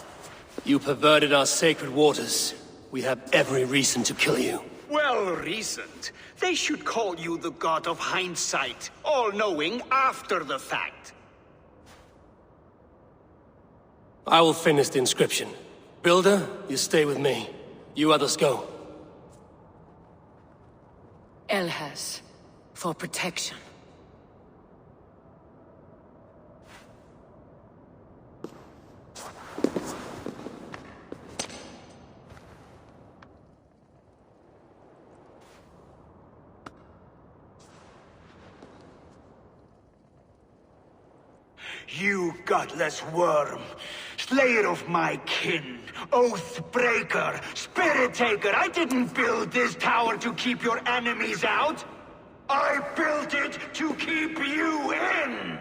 You perverted our sacred waters. We have every reason to kill you. Well reasoned. They should call you the god of hindsight, all-knowing after the fact. I will finish the inscription. Builder, you stay with me. You others go. Elhas, for protection. You godless worm, slayer of my kin, oath breaker, spirit taker, I didn't build this tower to keep your enemies out. I built it to keep you in!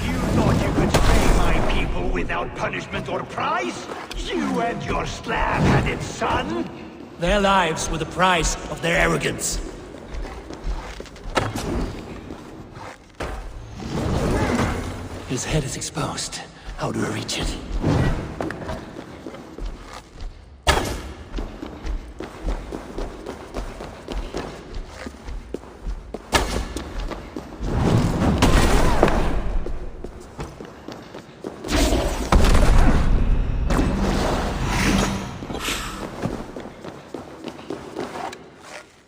You thought you could slay my people without punishment or price? You and your slab-headed son? Their lives were the price of their arrogance. His head is exposed. How do I reach it?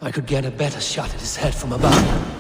I could get a better shot at his head from above.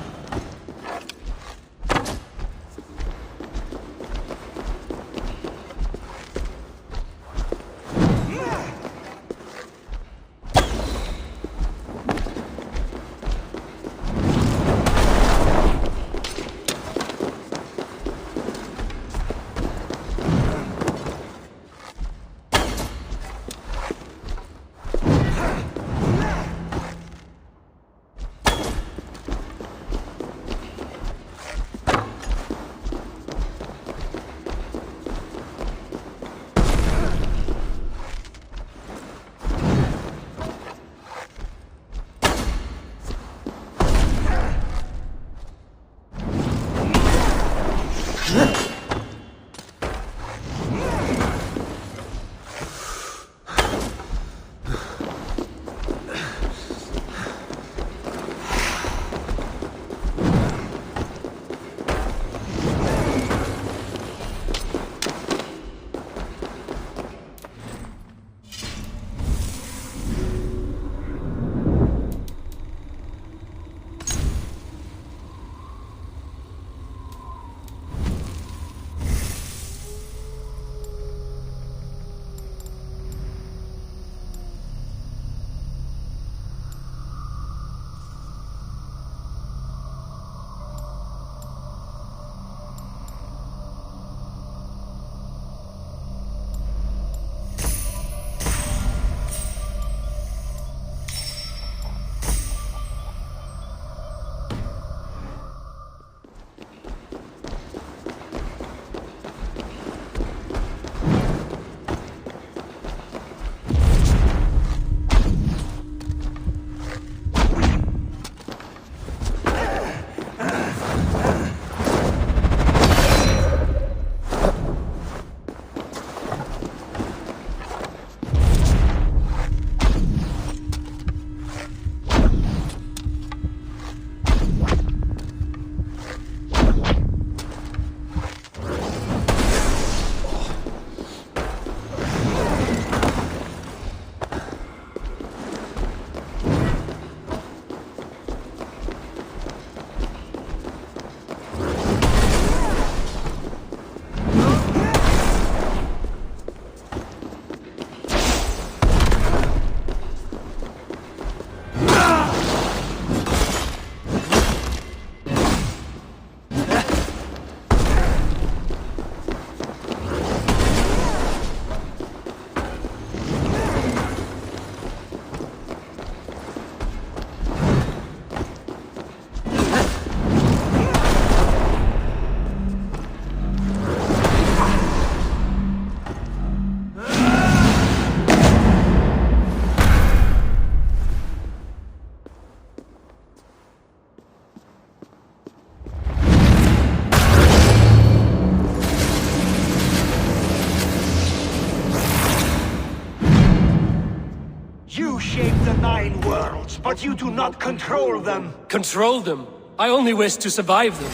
But you do not control them! Control them? I only wish to survive them.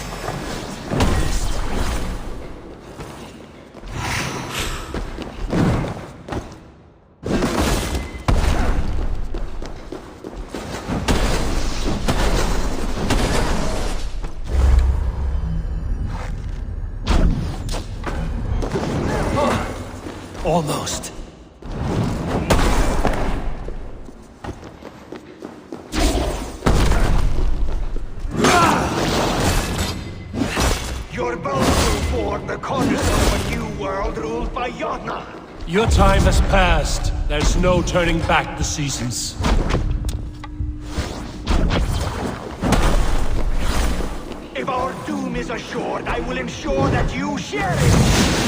Almost. Your bones will form the cornerstone of a new world ruled by Jotnar! Your time has passed. There's no turning back the seasons. If our doom is assured, I will ensure that you share it!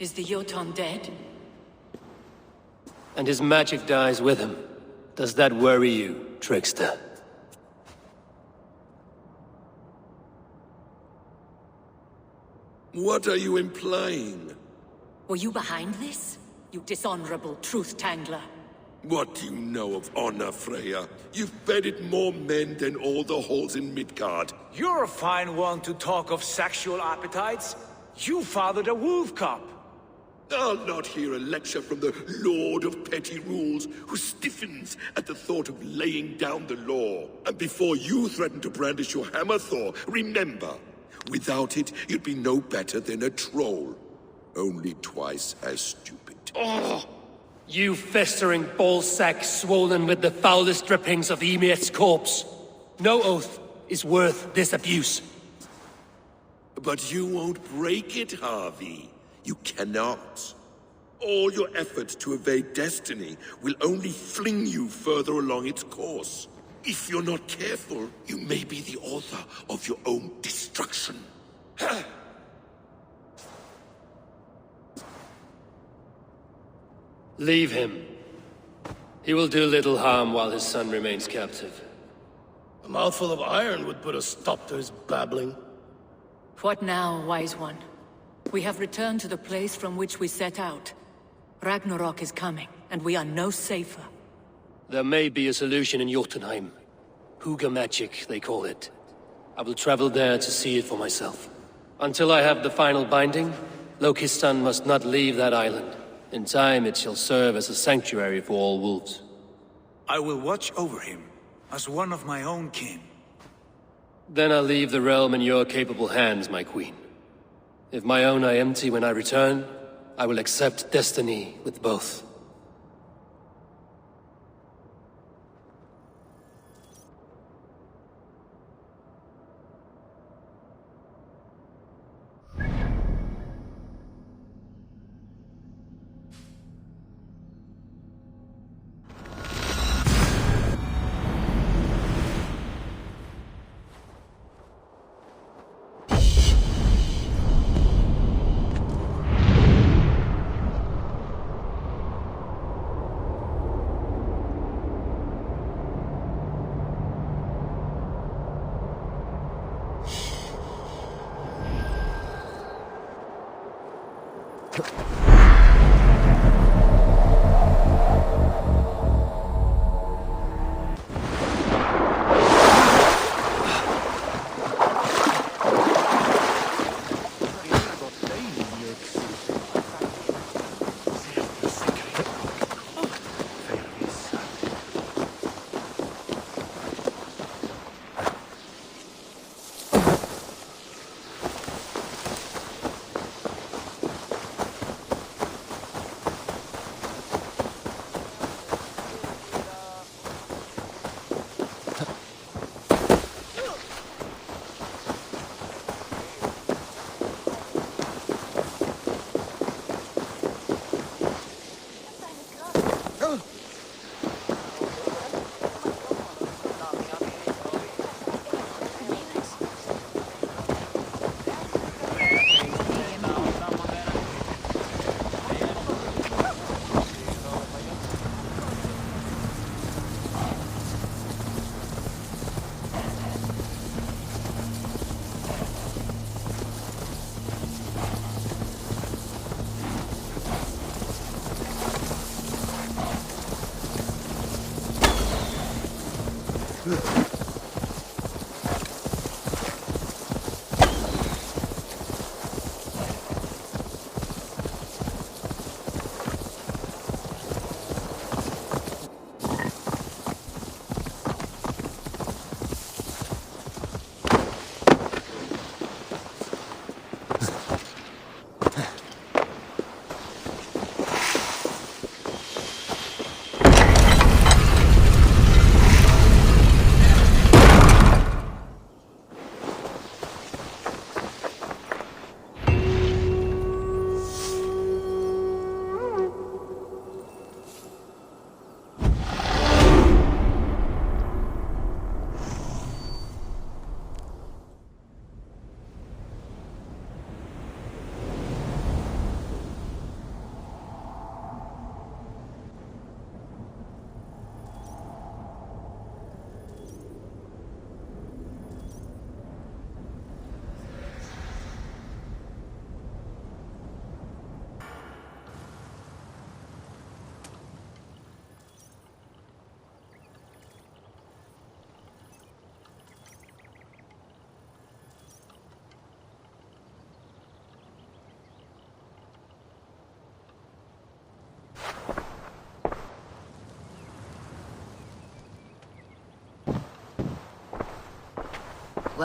Is the Jotun dead? And his magic dies with him. Does that worry you, trickster? What are you implying? Were you behind this? You dishonorable truth-tangler. What do you know of honor, Freya? You've bedded more men than all the halls in Midgard. You're a fine one to talk of sexual appetites. You fathered a wolf cub. I'll not hear a lecture from the Lord of Petty Rules, who stiffens at the thought of laying down the law. And before you threaten to brandish your hammer, Thor, remember, without it, you'd be no better than a troll. Only twice as stupid. Oh! You festering ballsack swollen with the foulest drippings of Ymir's corpse. No oath is worth this abuse. But you won't break it, Harvey. You cannot. All your efforts to evade destiny will only fling you further along its course. If you're not careful, you may be the author of your own destruction. Leave him. He will do little harm while his son remains captive. A mouthful of iron would put a stop to his babbling. What now, wise one? We have returned to the place from which we set out. Ragnarok is coming, and we are no safer. There may be a solution in Jotunheim. Huga magic, they call it. I will travel there to see it for myself. Until I have the final binding, Loki's son must not leave that island. In time, it shall serve as a sanctuary for all wolves. I will watch over him, as one of my own kin. Then I'll leave the realm in your capable hands, my queen. If my own are empty when I return, I will accept destiny with both.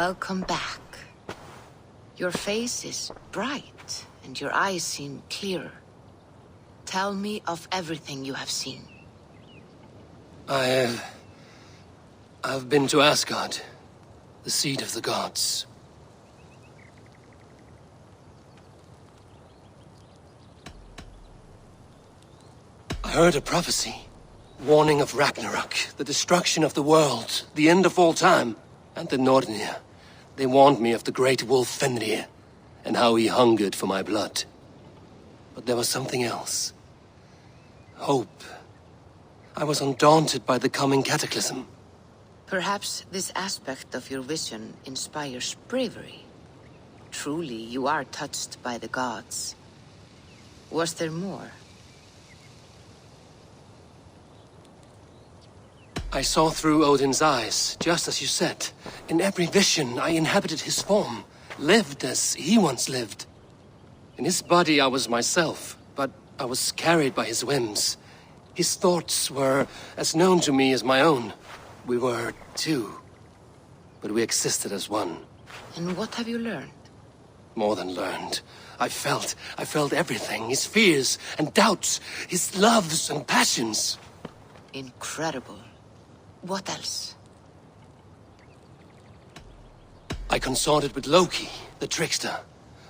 Welcome back. Your face is bright, and your eyes seem clearer. Tell me of everything you have seen. I've been to Asgard, the seat of the gods. I heard a prophecy, warning of Ragnarok, the destruction of the world, the end of all time, and the Nornir. They warned me of the great wolf Fenrir, and how he hungered for my blood. But there was something else. Hope. I was undaunted by the coming cataclysm. Perhaps this aspect of your vision inspires bravery. Truly, you are touched by the gods. Was there more? I saw through Odin's eyes, just as you said. In every vision, I inhabited his form, lived as he once lived. In his body, I was myself, but I was carried by his whims. His thoughts were as known to me as my own. We were two, but we existed as one. And what have you learned? More than learned. I felt everything. His fears and doubts, his loves and passions. Incredible. What else? I consorted with Loki, the trickster.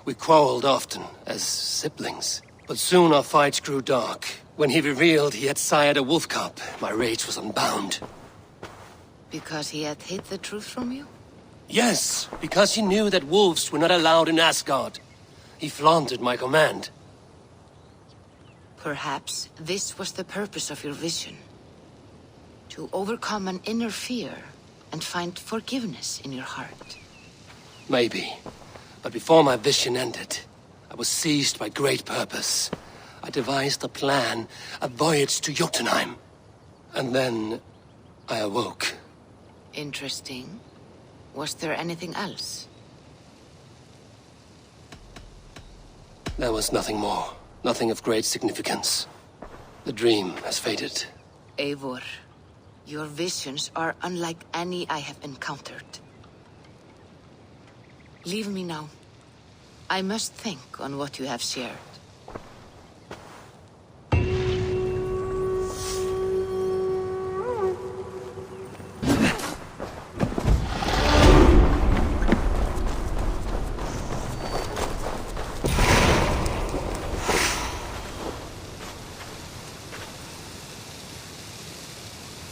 We quarreled often, as siblings. But soon our fights grew dark. When he revealed he had sired a wolf cub, my rage was unbound. Because he had hid the truth from you? Yes, because he knew that wolves were not allowed in Asgard. He flaunted my command. Perhaps this was the purpose of your vision. To overcome an inner fear and find forgiveness in your heart. Maybe. But before my vision ended, I was seized by great purpose. I devised a plan, a voyage to Jotunheim. And then I awoke. Interesting. Was there anything else? There was nothing more. Nothing of great significance. The dream has faded. Eivor, your visions are unlike any I have encountered. Leave me now. I must think on what you have shared.